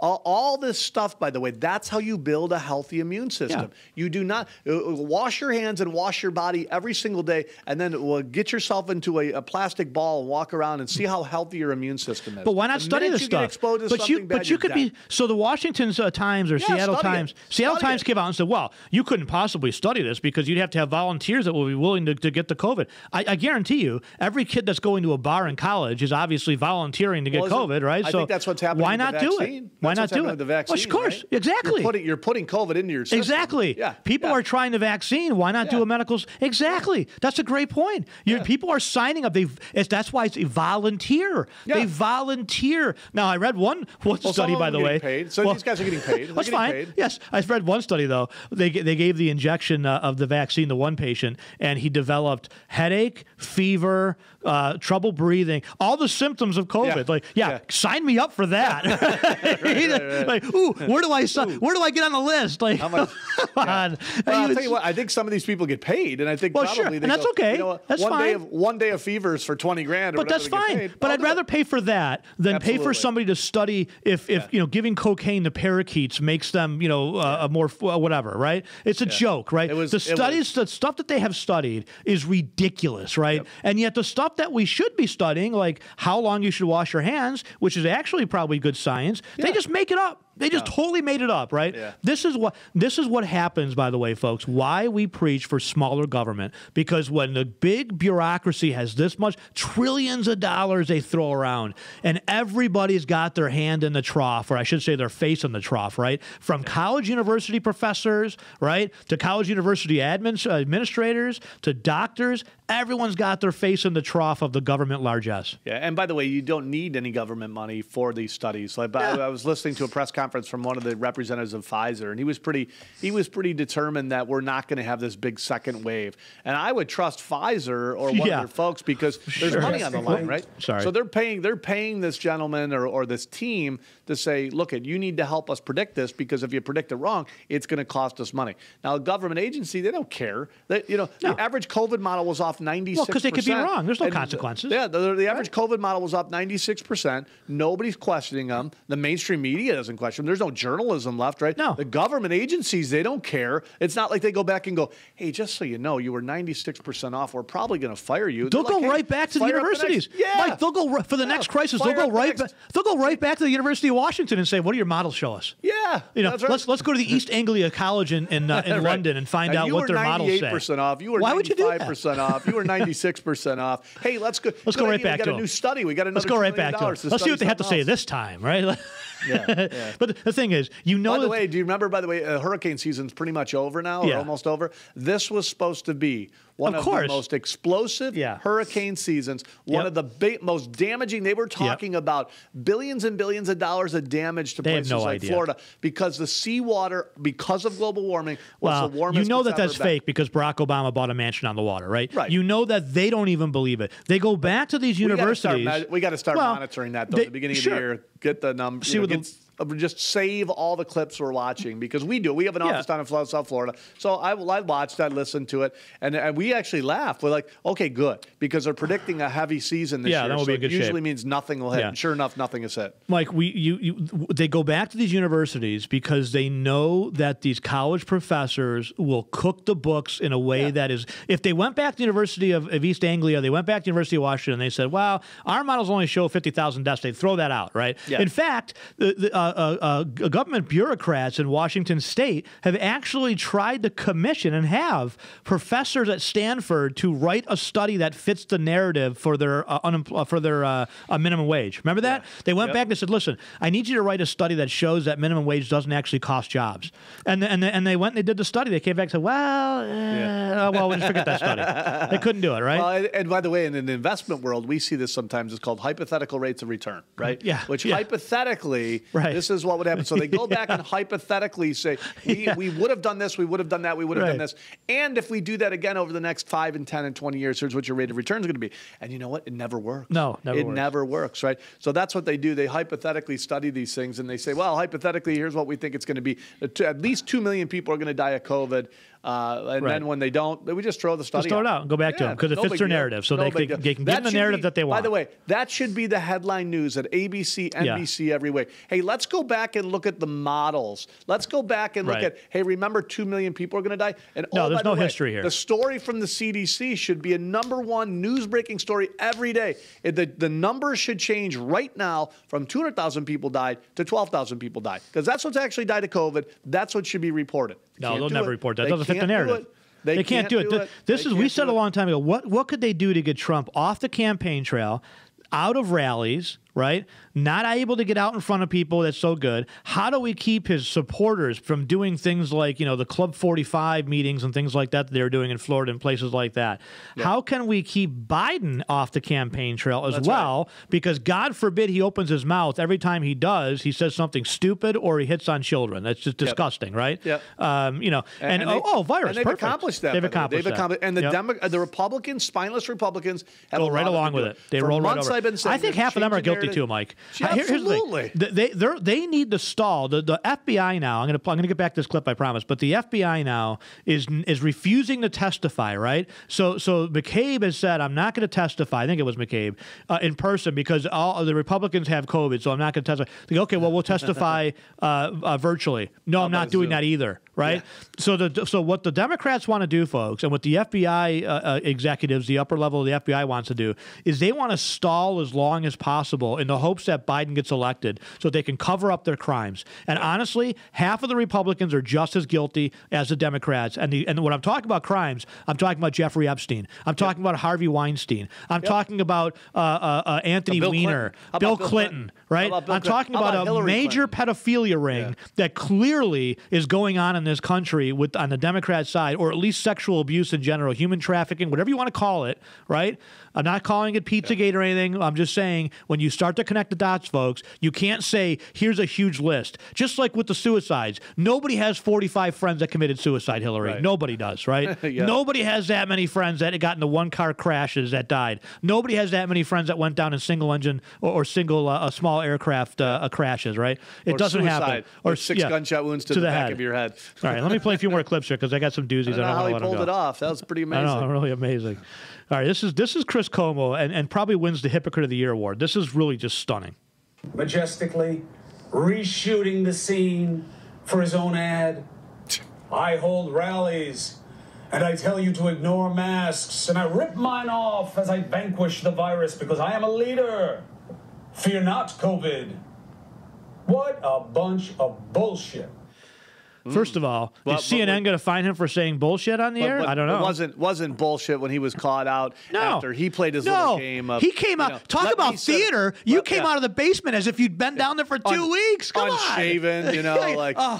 All this stuff, by the way, that's how you build a healthy immune system. Yeah. You do not wash your hands and wash your body every single day, and then get yourself into a plastic ball and walk around and see how healthy your immune system is. But why not study this stuff? But you could be. So the Washington Times or Seattle Times came out and said, "Well, you couldn't possibly study this because you'd have to have volunteers that will be willing to get the COVID." I guarantee you, every kid that's going to a bar in college is obviously volunteering to get COVID, right? I think that's what's happening. Why not do it? Why not do it? The vaccine, of course, right? Exactly. You're putting COVID into your system. Exactly. Yeah. People are trying the vaccine. Why not do a medical? Exactly. That's a great point. People are signing up. That's why it's a volunteer. Yeah. They volunteer. Now, I read one study, by the way. Paid. So these guys are getting paid. That's fine. Paid. Yes, I read one study though. They gave the injection of the vaccine to one patient, and he developed headache, fever, trouble breathing, all the symptoms of COVID. Sign me up for that. mean? Like, ooh, where do I get on the list? Like, come on. Well, I'll tell you what. I think some of these people get paid, and I think probably and that's okay. That's fine. One day of fevers for $20 grand. But that's fine. But I'd rather pay for that than pay for somebody to study if giving cocaine to parakeets makes them more whatever. Right? It's a joke. Right? The stuff that they have studied is ridiculous. Right? Yep. And yet the stuff that we should be studying, like how long you should wash your hands, which is actually probably good science, they just make it up. They just totally made it up, right? Yeah. This is what happens, by the way, folks. Why we preach for smaller government, because when the big bureaucracy has this much trillions of dollars they throw around, and everybody's got their hand in the trough, or I should say their face in the trough, right? From college university professors, right, to college university administrators, to doctors, everyone's got their face in the trough of the government largesse. Yeah, and by the way, you don't need any government money for these studies. Like, I was listening to a press conference from one of the representatives of Pfizer, and he was pretty determined that we're not going to have this big second wave. And I would trust Pfizer or one of their folks because there's money on the line, right? Sorry. So they're paying this gentleman or this team to say, look, you need to help us predict this, because if you predict it wrong, it's going to cost us money. Now, a government agency, they don't care. The average COVID model was off 96%. Well, because they could be wrong. There's no consequences. Yeah, the average COVID model was up 96%. Nobody's questioning them. The mainstream media doesn't question them. There's no journalism left, right? No. The government agencies, they don't care. It's not like they go back and go, hey, just so you know, you were 96% off. We're probably going to fire you. They'll go right back to the universities. Mike, they'll go for the next crisis. They'll go right back to the University of Washington and say, what do your models show us? Yeah. That's right. Let's go to the East Anglia College in London and find out what their models say. You were 98% off. You were 95% off. You were 96% off. Hey, let's go right back to it. We got a new study. We got another $1 billion. Let's go right back to it. Let's see what they have to say this time, right? Yeah. But the thing is, By the way, do you remember, hurricane season's pretty much over now, or almost over? This was supposed to be one of the most explosive hurricane seasons, one of the most damaging. They were talking about billions and billions of dollars of damage to places like Florida because the seawater, because of global warming, was the warmest. You know that's fake because Barack Obama bought a mansion on the water, right? You know that they don't even believe it. They go back to these universities. We got to start monitoring that, though, at the beginning of the year. Get the numbers. Just save all the clips we're watching, because we do. We have an office down in South Florida. So I watched, I listened to it, and we actually laughed. We're like, okay, good, because they're predicting a heavy season this year. That will be a good shape. Usually means nothing will hit. And sure enough, nothing has hit. Mike, they go back to these universities because they know that these college professors will cook the books in a way that is, if they went back to the University of East Anglia, they went back to the University of Washington, and they said, well, our models only show 50,000 deaths. They'd throw that out, right? Yeah. In fact, government bureaucrats in Washington State have actually tried to commission and have professors at Stanford to write a study that fits the narrative for their minimum wage. Remember that? Yeah. They went back and they said, listen, I need you to write a study that shows that minimum wage doesn't actually cost jobs. And they went and they did the study. They came back and said, well, we'll just forget that study. They couldn't do it, right? Well, and by the way, in the investment world, we see this sometimes. It's called hypothetical rates of return, right? Yeah. Which hypothetically, this is what would happen. So they go back and hypothetically say, we would have done this, we would have done that, we would have done this. And if we do that again over the next 5 and 10 and 20 years, here's what your rate of return is going to be. And you know what? It never works. No, it never works, right? So that's what they do. They hypothetically study these things, and they say, well, hypothetically, here's what we think it's going to be. At least 2 million people are going to die of COVID. Then when they don't, we just throw the study out. Throw it out and go back to them because it fits their narrative. So they can give them the narrative that they want. By the way, that should be the headline news at ABC, NBC, every way. Hey, let's go back and look at the models. Let's go back and look at, hey, remember 2 million people are going to die? And there's no history here. The story from the CDC should be a #1 news-breaking story every day. The numbers should change right now from 200,000 people died to 12,000 people died, because that's what's actually died of COVID. That's what should be reported. No, they'll never report that. That doesn't fit the narrative. They can't do it. We said a long time ago, what could they do to get Trump off the campaign trail, out of rallies, right? Not able to get out in front of people. That's so good. How do we keep his supporters from doing things like, the Club 45 meetings and things like that they're doing in Florida and places like that? Yeah. How can we keep Biden off the campaign trail as well? Right. Because God forbid he opens his mouth. Every time he does, he says something stupid or he hits on children. That's just disgusting, right? Yeah. Virus. And they've accomplished that. They've accomplished that. And the Republicans, spineless Republicans, have go right along with it. They roll right over. I've been saying, I think half of them are guilty guilty too, Mike. Absolutely. They need to stall. The FBI now, I'm going to get back to this clip, I promise, but the FBI now is refusing to testify, right? So McCabe has said, I'm not going to testify, I think it was McCabe, in person because all of the Republicans have COVID, so I'm not going to testify. They go, okay, well, we'll testify virtually. No, I'm not doing that either, right? Yeah. So what the Democrats want to do, folks, and what the FBI executives, the upper level of the FBI wants to do, is they want to stall as long as possible in the hopes that Biden gets elected so they can cover up their crimes. And honestly, half of the Republicans are just as guilty as the Democrats. And when I'm talking about crimes, I'm talking about Jeffrey Epstein. I'm talking about Harvey Weinstein. I'm talking about Anthony Weiner, Bill Clinton, right? I'm talking about a major pedophilia ring that clearly is going on in this country on the Democrat side, or at least sexual abuse in general, human trafficking, whatever you want to call it, right? I'm not calling it Pizzagate or anything. I'm just saying when you start to connect the dots, folks, you can't say, here's a huge list. Just like with the suicides. Nobody has 45 friends that committed suicide, Hillary. Right. Nobody does, right? Nobody has that many friends that got into one-car crashes that died. Nobody has that many friends that went down in single-engine or single small aircraft crashes, right? It doesn't suicide, happen. Or six gunshot wounds to the back of your head. All right, let me play a few more clips here because I got some doozies. I don't know how he pulled it off. That was pretty amazing. I know, really amazing. All right, this is Chris Cuomo, and probably wins the Hypocrite of the Year award. This is really just stunning. Majestically reshooting the scene for his own ad. I hold rallies, and I tell you to ignore masks, and I rip mine off as I vanquish the virus because I am a leader. Fear not, COVID. What a bunch of bullshit. First of all, is CNN going to find him for saying bullshit on the air? I don't know. It wasn't bullshit when he was caught out after he played his little game. He came out. Talk about theater. You came out of the basement as if you'd been down there for 2 weeks. Come on. Unshaven,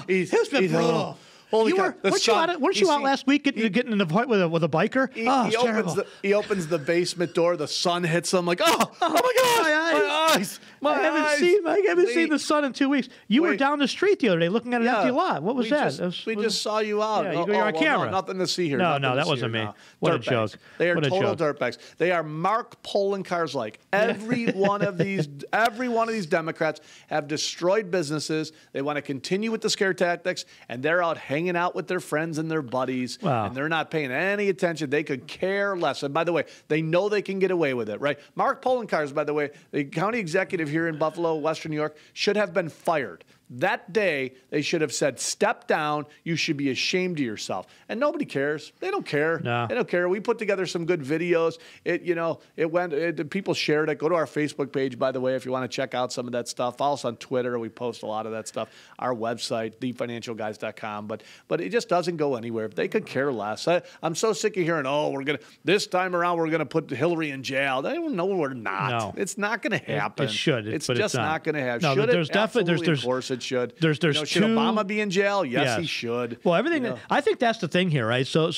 It's been brutal. Weren't you out last week getting in the fight with a biker? He opens the basement door. The sun hits him like, oh my gosh, my eyes. I haven't seen the sun in 2 weeks. You were down the street the other day looking at an empty lot. What was that? We just saw you out. Yeah, you're on camera. Nothing to see here. No, that wasn't me. What a joke. They are total dirtbags. They are Mark Poloncarz like. Every one of these Democrats have destroyed businesses. They want to continue with the scare tactics, and they're out hanging out with their friends and their buddies, and they're not paying any attention. They could care less. And by the way, they know they can get away with it, right? Mark Poloncarz, by the way, the county executive here in Buffalo, Western New York, should have been fired. That day, they should have said, step down. You should be ashamed of yourself. And nobody cares. They don't care. No. They don't care. We put together some good videos. People shared it. Go to our Facebook page, by the way, if you want to check out some of that stuff. Follow us on Twitter. We post a lot of that stuff. Our website, thefinancialguys.com. But it just doesn't go anywhere. They could care less. I'm so sick of hearing, this time around, we're going to put Hillary in jail. They don't know we're not. No. It's not going to happen. It should. It's just not going to happen. No, should there's definitely, of course it should. Should Obama be in jail? Yes, he should. Well, everything. I think that's the thing here, right? So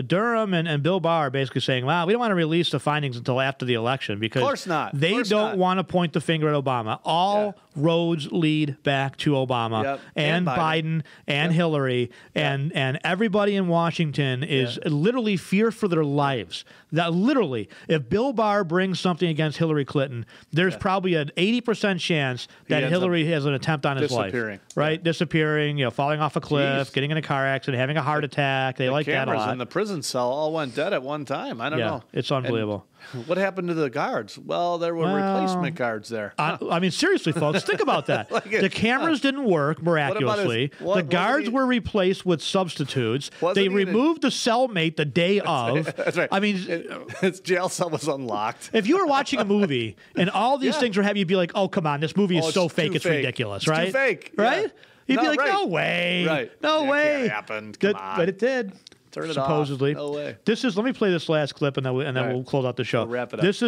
Durham and Bill Barr are basically saying, "Wow, we don't want to release the findings until after the election because of course not. They don't want to point the finger at Obama. All roads lead back to Obama and Biden and Hillary and everybody in Washington is literally fear for their lives. That literally, if Bill Barr brings something against Hillary Clinton, there's probably an 80% chance that Hillary has an attempt on his life, right? Disappearing, falling off a cliff, getting in a car accident, having a heart attack. They like that a lot. Cameras in the prison cell all went dead at one time. I don't know. It's unbelievable. And what happened to the guards? Well, there were replacement guards there. I mean, seriously, folks, think about that. The cameras didn't work miraculously. The guards were replaced with substitutes. They removed the cellmate the day of. That's right. I mean, his jail cell was unlocked. If you were watching a movie and all these things were happening, you'd be like, "Oh, come on, this movie is so fake, it's ridiculous, right? Too fake, right? You'd be like, "No way, no way, that happened." Come on. But it did." Turn it supposedly. off. No way. Let me play this last clip and then we'll close out the show. We'll wrap it up. This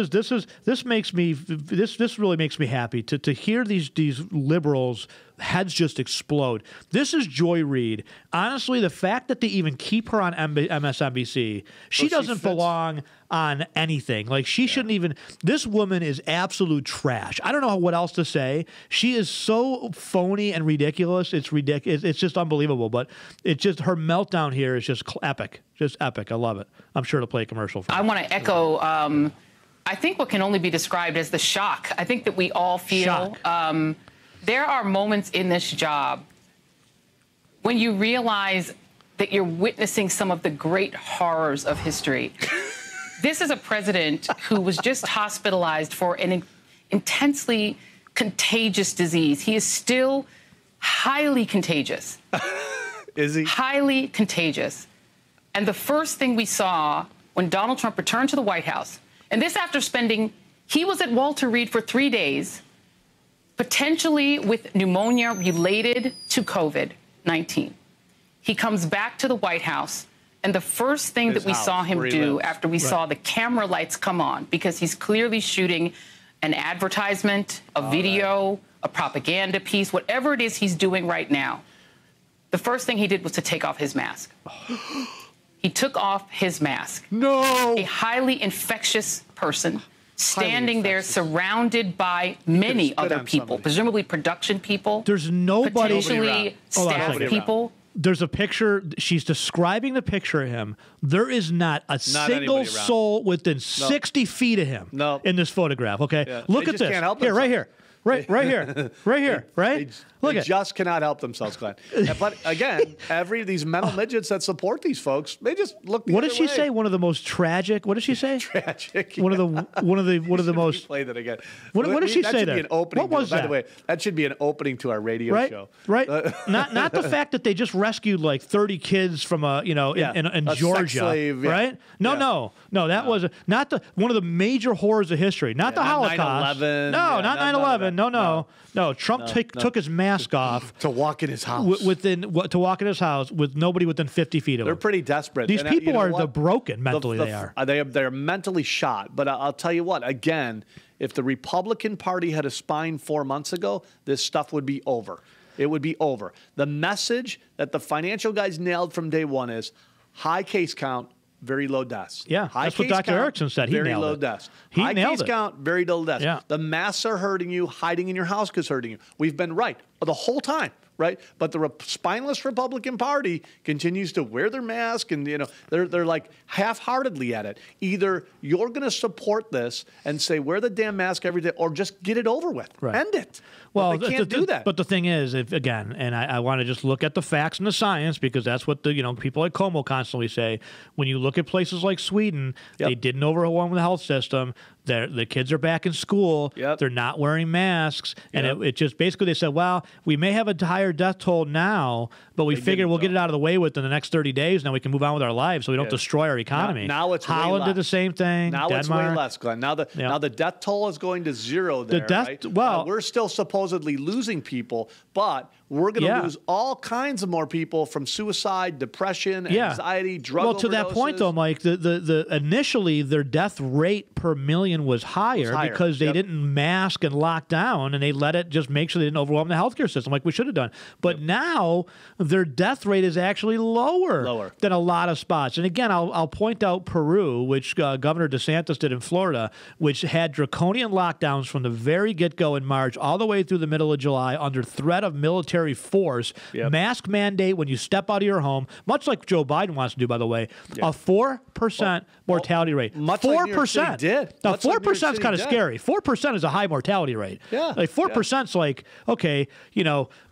really makes me happy to hear these liberals' heads just explode. This is Joy Reid. Honestly, the fact that they even keep her on MSNBC, she doesn't belong on anything. Like, she shouldn't even. This woman is absolute trash. I don't know what else to say. She is so phony and ridiculous. It's ridiculous. It's just unbelievable. But it's just her meltdown here is just epic. Just epic. I love it. I'm sure to play a commercial for I want to echo I think what can only be described as the shock. I think that we all feel there are moments in this job when you realize that you're witnessing some of the great horrors of history. This is a president who was just hospitalized for an intensely contagious disease. He is still highly contagious. Is he? Highly contagious. And the first thing we saw when Donald Trump returned to the White House, and this after he was at Walter Reed for 3 days, potentially with pneumonia related to COVID-19. He comes back to the White House, and the first thing that we saw him do after we saw the camera lights come on, because he's clearly shooting an advertisement, a video, a propaganda piece, whatever it is he's doing right now, the first thing he did was to take off his mask. He took off his mask. No! A highly infectious person standing there surrounded by many other people, presumably production people. There's nobody. Potentially staff people. There's a picture. She's describing the picture of him. There is not a single soul within 60 feet of him in this photograph. Okay, Yeah. Look They at just this. can't help Here, right themselves. here. Right here. Right here. Right? Look They at just cannot help themselves, Glenn. But again, these mental midgets that support these folks, they just look the What other did she way. say? One of the most tragic. What did she say? Tragic. One of the most. Play that again. What did she that say should there? Be an opening What was By that? the way, that should be an opening to our radio show. Right. Not the fact that they just rescued like 30 kids from in Georgia. Sex slave, yeah. Right? No. That was not one of the major horrors of history. Not the Holocaust. 9/11. No, not 9/11. No. Trump took his mask off to walk in his house. To walk in his house with nobody within 50 feet of him. They're pretty desperate. These And, people you know are what? the broken mentally. They are. They're mentally shot. But I'll tell you what. Again, if the Republican Party had a spine 4 months ago, this stuff would be over. It would be over. The message that the financial guys nailed from day one is high case count, very low deaths. Yeah, high that's what case Dr. count, Erickson said. He very nailed low it. deaths. He High nailed case it. count, very low deaths. Yeah. The masks are hurting you. Hiding in your house is hurting you. We've been right the whole time. Right, but the spineless Republican Party continues to wear their mask, and they're like half-heartedly at it. Either you're going to support this and say wear the damn mask every day, or just get it over with, end it. Well, but they can't do that. But the thing is, I want to just look at the facts and the science, because that's what the people like Como constantly say. When you look at places like Sweden, they didn't overwhelm the health system. The kids are back in school. They're not wearing masks, and it just basically they said, well, we may have a higher death toll now, but we figured we'll get it out of the way within the next 30 days. Now we can move on with our lives, so we don't destroy our economy. Now it's Holland way did the same thing. Now Denmark. it's way less, Glenn. Now the death toll is going to zero. There, right? We're still supposedly losing people, but we're going to lose all kinds of more people from suicide, depression, anxiety, drug overdoses. Well, to that point, though, Mike, the initially their death rate per million was higher because they didn't mask and lock down, and they let it just make sure they didn't overwhelm the healthcare system like we should have done. But now their death rate is actually lower than a lot of spots. And again, I'll point out Peru, which Governor DeSantis did in Florida, which had draconian lockdowns from the very get-go in March all the way through the middle of July under threat of military force, mask mandate when you step out of your home, much like Joe Biden wants to do, by the way, a 4% mortality rate. 4%. Did. Now, 4% is kind of scary. 4% is a high mortality rate. Yeah. Like 4% is like, okay,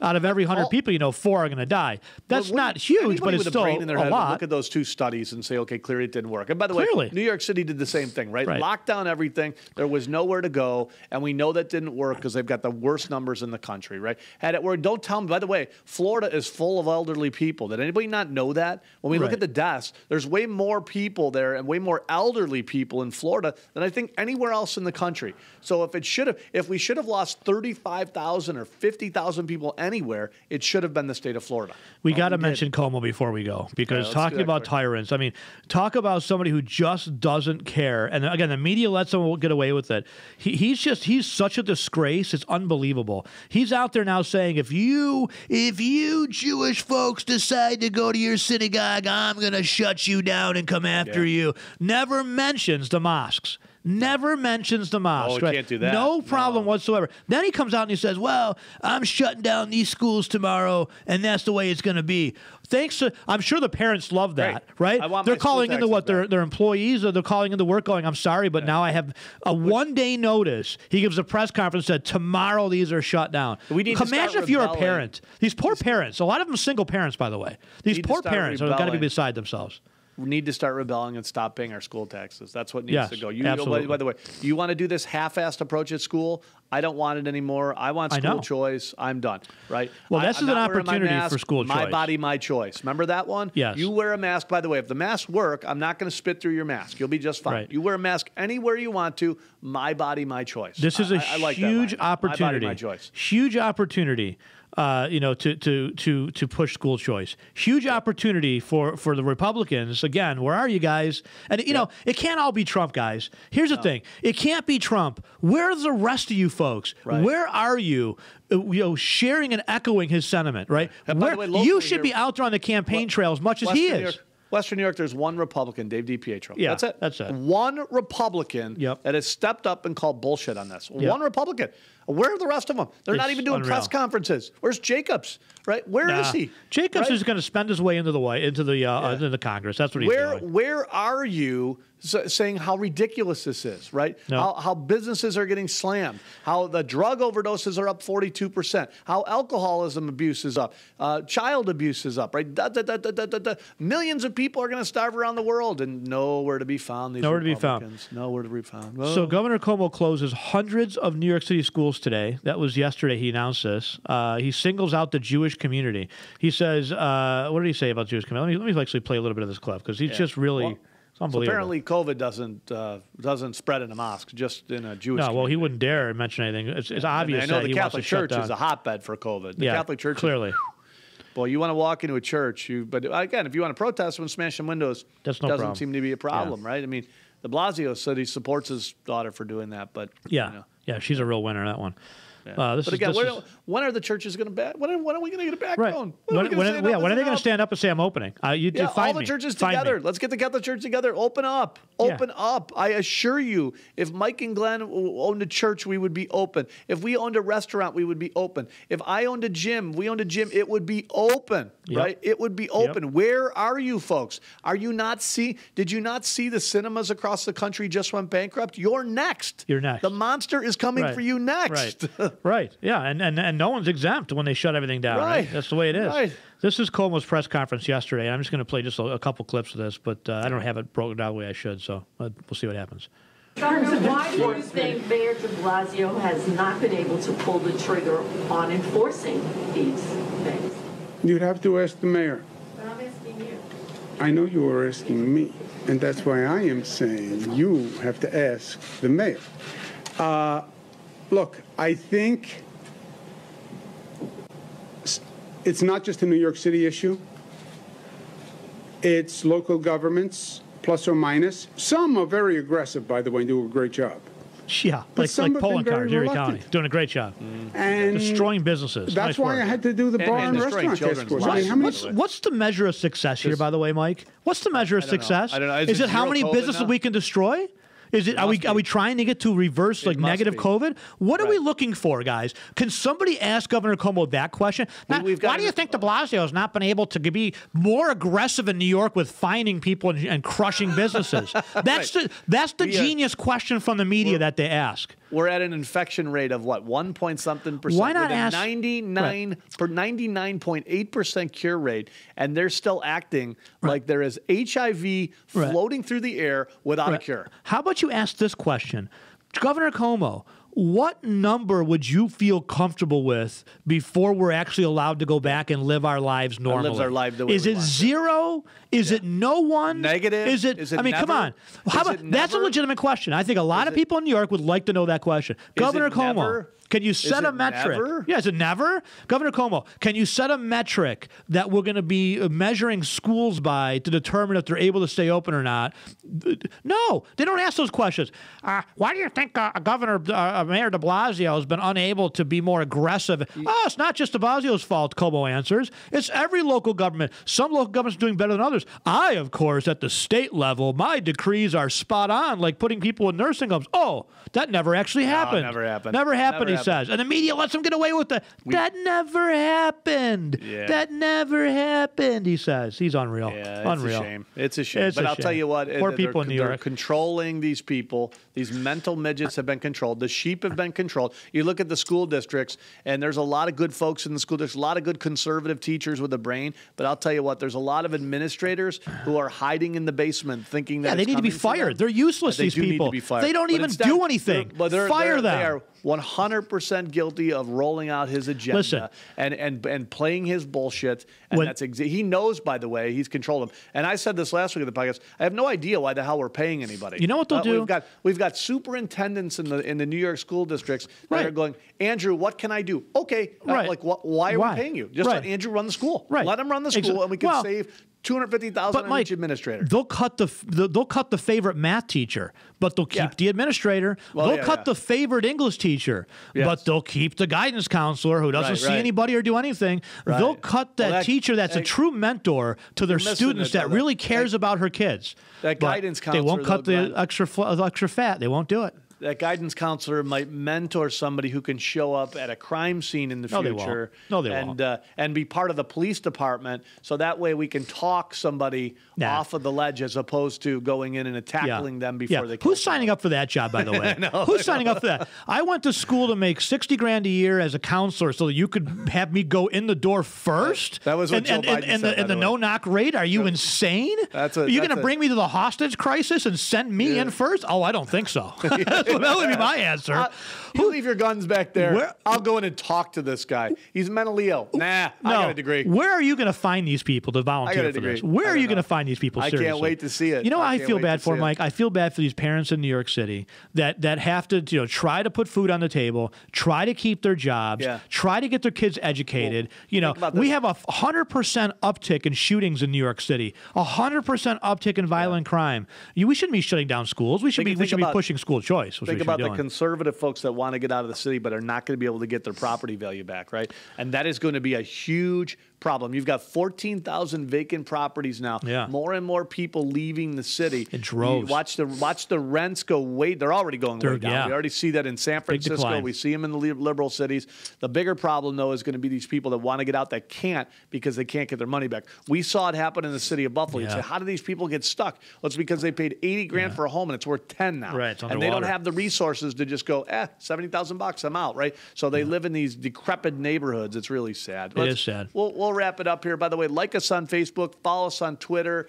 out of every 100 people, 4 are going to die. That's not huge, but it's still a lot. Look at those two studies and say, okay, clearly it didn't work. And by the way, New York City did the same thing, right? Locked down everything. There was nowhere to go, and we know that didn't work because they've got the worst numbers in the country, right? Had it worked, don't tell me. By the way, Florida is full of elderly people. Did anybody not know that? When we look at the deaths, there's way more people there and way more elderly people in Florida than I think anywhere else in the country. So if we should have lost 35,000 or 50,000 people anywhere, it should have been the state of Florida. We got to mention Como before we go, because talking about tyrants, I mean, talk about somebody who just doesn't care. And again, the media lets someone get away with it. He's such a disgrace. It's unbelievable. He's out there now saying, if you Jewish folks decide to go to your synagogue, I'm going to shut you down and come after you. Never mentions the mosques. Never mentions the mosque. Oh, we can't do that. No problem whatsoever. Then he comes out and he says, well, I'm shutting down these schools tomorrow, and that's the way it's going to be. Thanks to, I'm sure the parents love that, right? They're calling into what, their employees, or they're calling into work going, I'm sorry, but now I have a one-day notice. He gives a press conference, said, tomorrow these are shut down. Imagine if you're a parent. These poor parents, a lot of them single parents, by the way. These poor parents have got to be beside themselves. We need to start rebelling and stop paying our school taxes. That's what needs to go. Absolutely. By the way, you want to do this half-assed approach at school? I don't want it anymore. I want school choice. I'm done. Right? Well, this is an opportunity for school choice. My body, my choice. Remember that one? Yes. You wear a mask. By the way, if the masks work, I'm not going to spit through your mask. You'll be just fine. Right. You wear a mask anywhere you want to. My body, my choice. This is a huge opportunity. My body, my choice. Huge opportunity. To push school choice. Huge opportunity for the Republicans. Again, where are you guys? And, you know, it can't all be Trump, guys. Here's the thing. It can't be Trump. Where are the rest of you folks? Right. Where are you? Sharing and echoing his sentiment, right? By the way, you should be out there on the campaign trail as much as he is. Western New York, there's one Republican, Dave DiPietro. Yeah, that's it. That's it. One Republican that has stepped up and called bullshit on this. One Republican. Where are the rest of them? They're not even doing press conferences. Where's Jacobs? Right? Where is he? Jacobs is going to spend his way into the Congress. That's what he's doing. Where are you saying how ridiculous this is? Right? No. How businesses are getting slammed. How the drug overdoses are up 42%. How alcoholism abuse is up. Child abuse is up. Right? Millions of people are going to starve around the world, and nowhere to be found. Nowhere to be found. Nowhere to be found. Oh. So Governor Cuomo closes hundreds of New York City schools today. That was yesterday. He announced this. He singles out the Jewish community. He says, what did he say about Jewish community? Let me actually play a little bit of this clip because he's just really it's unbelievable. So apparently COVID doesn't spread in a mosque, just in a Jewish community. Well, he wouldn't dare mention anything. It's obvious. I know the he Catholic wants to Church shut down. is a hotbed for COVID. The Catholic Church clearly. Well, you want to walk into a church, but again, if you want to protest and smash some windows, doesn't seem to be a problem, right? I mean, de Blasio said he supports his daughter for doing that, but she's a real winner in that one. Yeah. But again, when are the churches going to back? When are we going to get a backbone? Right. When are they going to stand up and say, I'm opening? All the churches together. Let's get the Catholic Church together. Open up. Open up. I assure you, if Mike and Glenn owned a church, we would be open. If we owned a restaurant, we would be open. If I owned a gym, it would be open, right? It would be open. Where are you folks? Did you not see the cinemas across the country just went bankrupt? You're next. You're next. The monster is coming for you next. Right. Yeah. And no one's exempt when they shut everything down. Right. That's the way it is. Right. This is Cuomo's press conference yesterday. I'm just going to play just a couple clips of this, but I don't have it broken down the way I should, so we'll see what happens. Governor, why do you think Mayor de Blasio has not been able to pull the trigger on enforcing these things? You'd have to ask the mayor. But I'm asking you. I know you are asking me, and that's why I am saying you have to ask the mayor. Look, I think it's not just a New York City issue. It's local governments, plus or minus. Some are very aggressive, by the way, and do a great job. Yeah, like Poland Car, Erie County, doing a great job. And destroying businesses. That's why I had to do the bar and restaurant task force. What's the measure of success here, by the way, Mike? What's the measure of success? I don't know. Is it how many businesses we can destroy? Is it? Are we trying to get to reverse negative COVID? What are we looking for, guys? Can somebody ask Governor Cuomo that question? Why do you think de Blasio has not been able to be more aggressive in New York with finding people and crushing businesses? That's the genius question from the media that they ask. We're at an infection rate of what, 1-point-something%? Why not ask 99.8% cure rate, and they're still acting like there is HIV floating through the air without a cure. How about you ask this question, Governor Cuomo? What number would you feel comfortable with before we're actually allowed to go back and live our lives normally? Lives our life the way Is it zero? Is it no one? Negative? Is it I mean, never? Come on. That's a legitimate question. I think a lot of people in New York would like to know that question. Governor Cuomo, Can you set a metric? Never? Yeah, is it never? Governor Cuomo, can you set a metric that we're going to be measuring schools by to determine if they're able to stay open or not? No, they don't ask those questions. Why do you think Mayor de Blasio has been unable to be more aggressive? Oh, it's not just de Blasio's fault, Cuomo answers. It's every local government. Some local governments are doing better than others. Of course, at the state level, my decrees are spot on, like putting people in nursing homes. Oh, that never actually happened. Never happened. Never happened, he says. And the media lets him get away with that. That never happened. Yeah. That never happened, he says. He's unreal. Yeah, unreal. It's a shame. It's a shame. But I'll tell you what. Poor people in New York. They're controlling these people. These mental midgets have been controlled. The sheep have been controlled. You look at the school districts, and there's a lot of good folks in the school districts, a lot of good conservative teachers with a brain. But I'll tell you what, there's a lot of administrators who are hiding in the basement thinking that they need to be fired. They're useless, these people. They don't even do anything. Fire them. They are 100% guilty of rolling out his agenda and playing his bullshit. And he knows, by the way, he's controlled them. And I said this last week in the podcast. I have no idea why the hell we're paying anybody. You know what they'll do? We've got superintendents in the New York school districts that are going, Andrew, what can I do? Okay, why are we paying you? Just let Andrew run the school. Let him run the school, and we can save $250,000 on each administrator. They'll cut the favorite math teacher, but they'll keep the administrator. They'll cut the favorite English teacher, but they'll keep the guidance counselor who doesn't see anybody or do anything. They'll cut that teacher that's a true mentor to their students that really cares about her kids. That guidance counselor. They won't cut the extra fat. They won't do it. That guidance counselor might mentor somebody who can show up at a crime scene in the future. They won't. And be part of the police department, so that way we can talk somebody off of the ledge as opposed to going in and tackling them before they. Who's signing up for that job, by the way? Who's signing up for that? I went to school to make $60,000 a year as a counselor, so that you could have me go in the door first. That was what Joe Biden said. And the no-knock rate? Are you insane? Are you going to bring me to the hostage crisis and send me in first? Oh, I don't think so. That would be my answer. You leave your guns back there. I'll go in and talk to this guy. He's mentally ill. I got a degree. Where are you going to find these people to volunteer for this? Where are you going to find these people? Seriously? I can't wait to see it. You know what I feel bad for, Mike? I feel bad for these parents in New York City that have to try to put food on the table, try to keep their jobs, try to get their kids educated. We have a 100% uptick in shootings in New York City, 100% uptick in violent crime. We shouldn't be shutting down schools. We should be pushing school choice. Think about the conservative folks that want to get out of the city but are not going to be able to get their property value back, right? And that is going to be a huge problem. You've got 14,000 vacant properties now. More and more people leaving the city. It droves. Watch the rents go way. They're already going way down. We already see that in San Francisco. We see them in the liberal cities. The bigger problem, though, is going to be these people that want to get out that can't because they can't get their money back. We saw it happen in the city of Buffalo. You say, how do these people get stuck? Well, it's because they paid $80,000 for a home and it's worth $10 now. Right, and they don't have the resources to just go, $70,000, I'm out, right? So they live in these decrepit neighborhoods. It's really sad. It is sad. We'll wrap it up here. By the way, like us on Facebook, follow us on Twitter.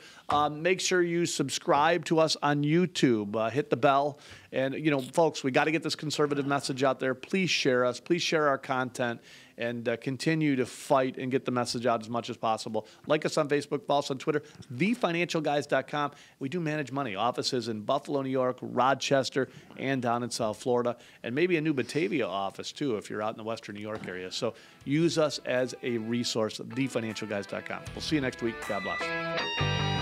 Make sure you subscribe to us on YouTube. Hit the bell. And, folks, we got to get this conservative message out there. Please share us. Please share our content and continue to fight and get the message out as much as possible. Like us on Facebook, follow us on Twitter, thefinancialguys.com. We do manage money. Offices in Buffalo, New York, Rochester, and down in South Florida, and maybe a new Batavia office, too, if you're out in the Western New York area. So use us as a resource, thefinancialguys.com. We'll see you next week. God bless.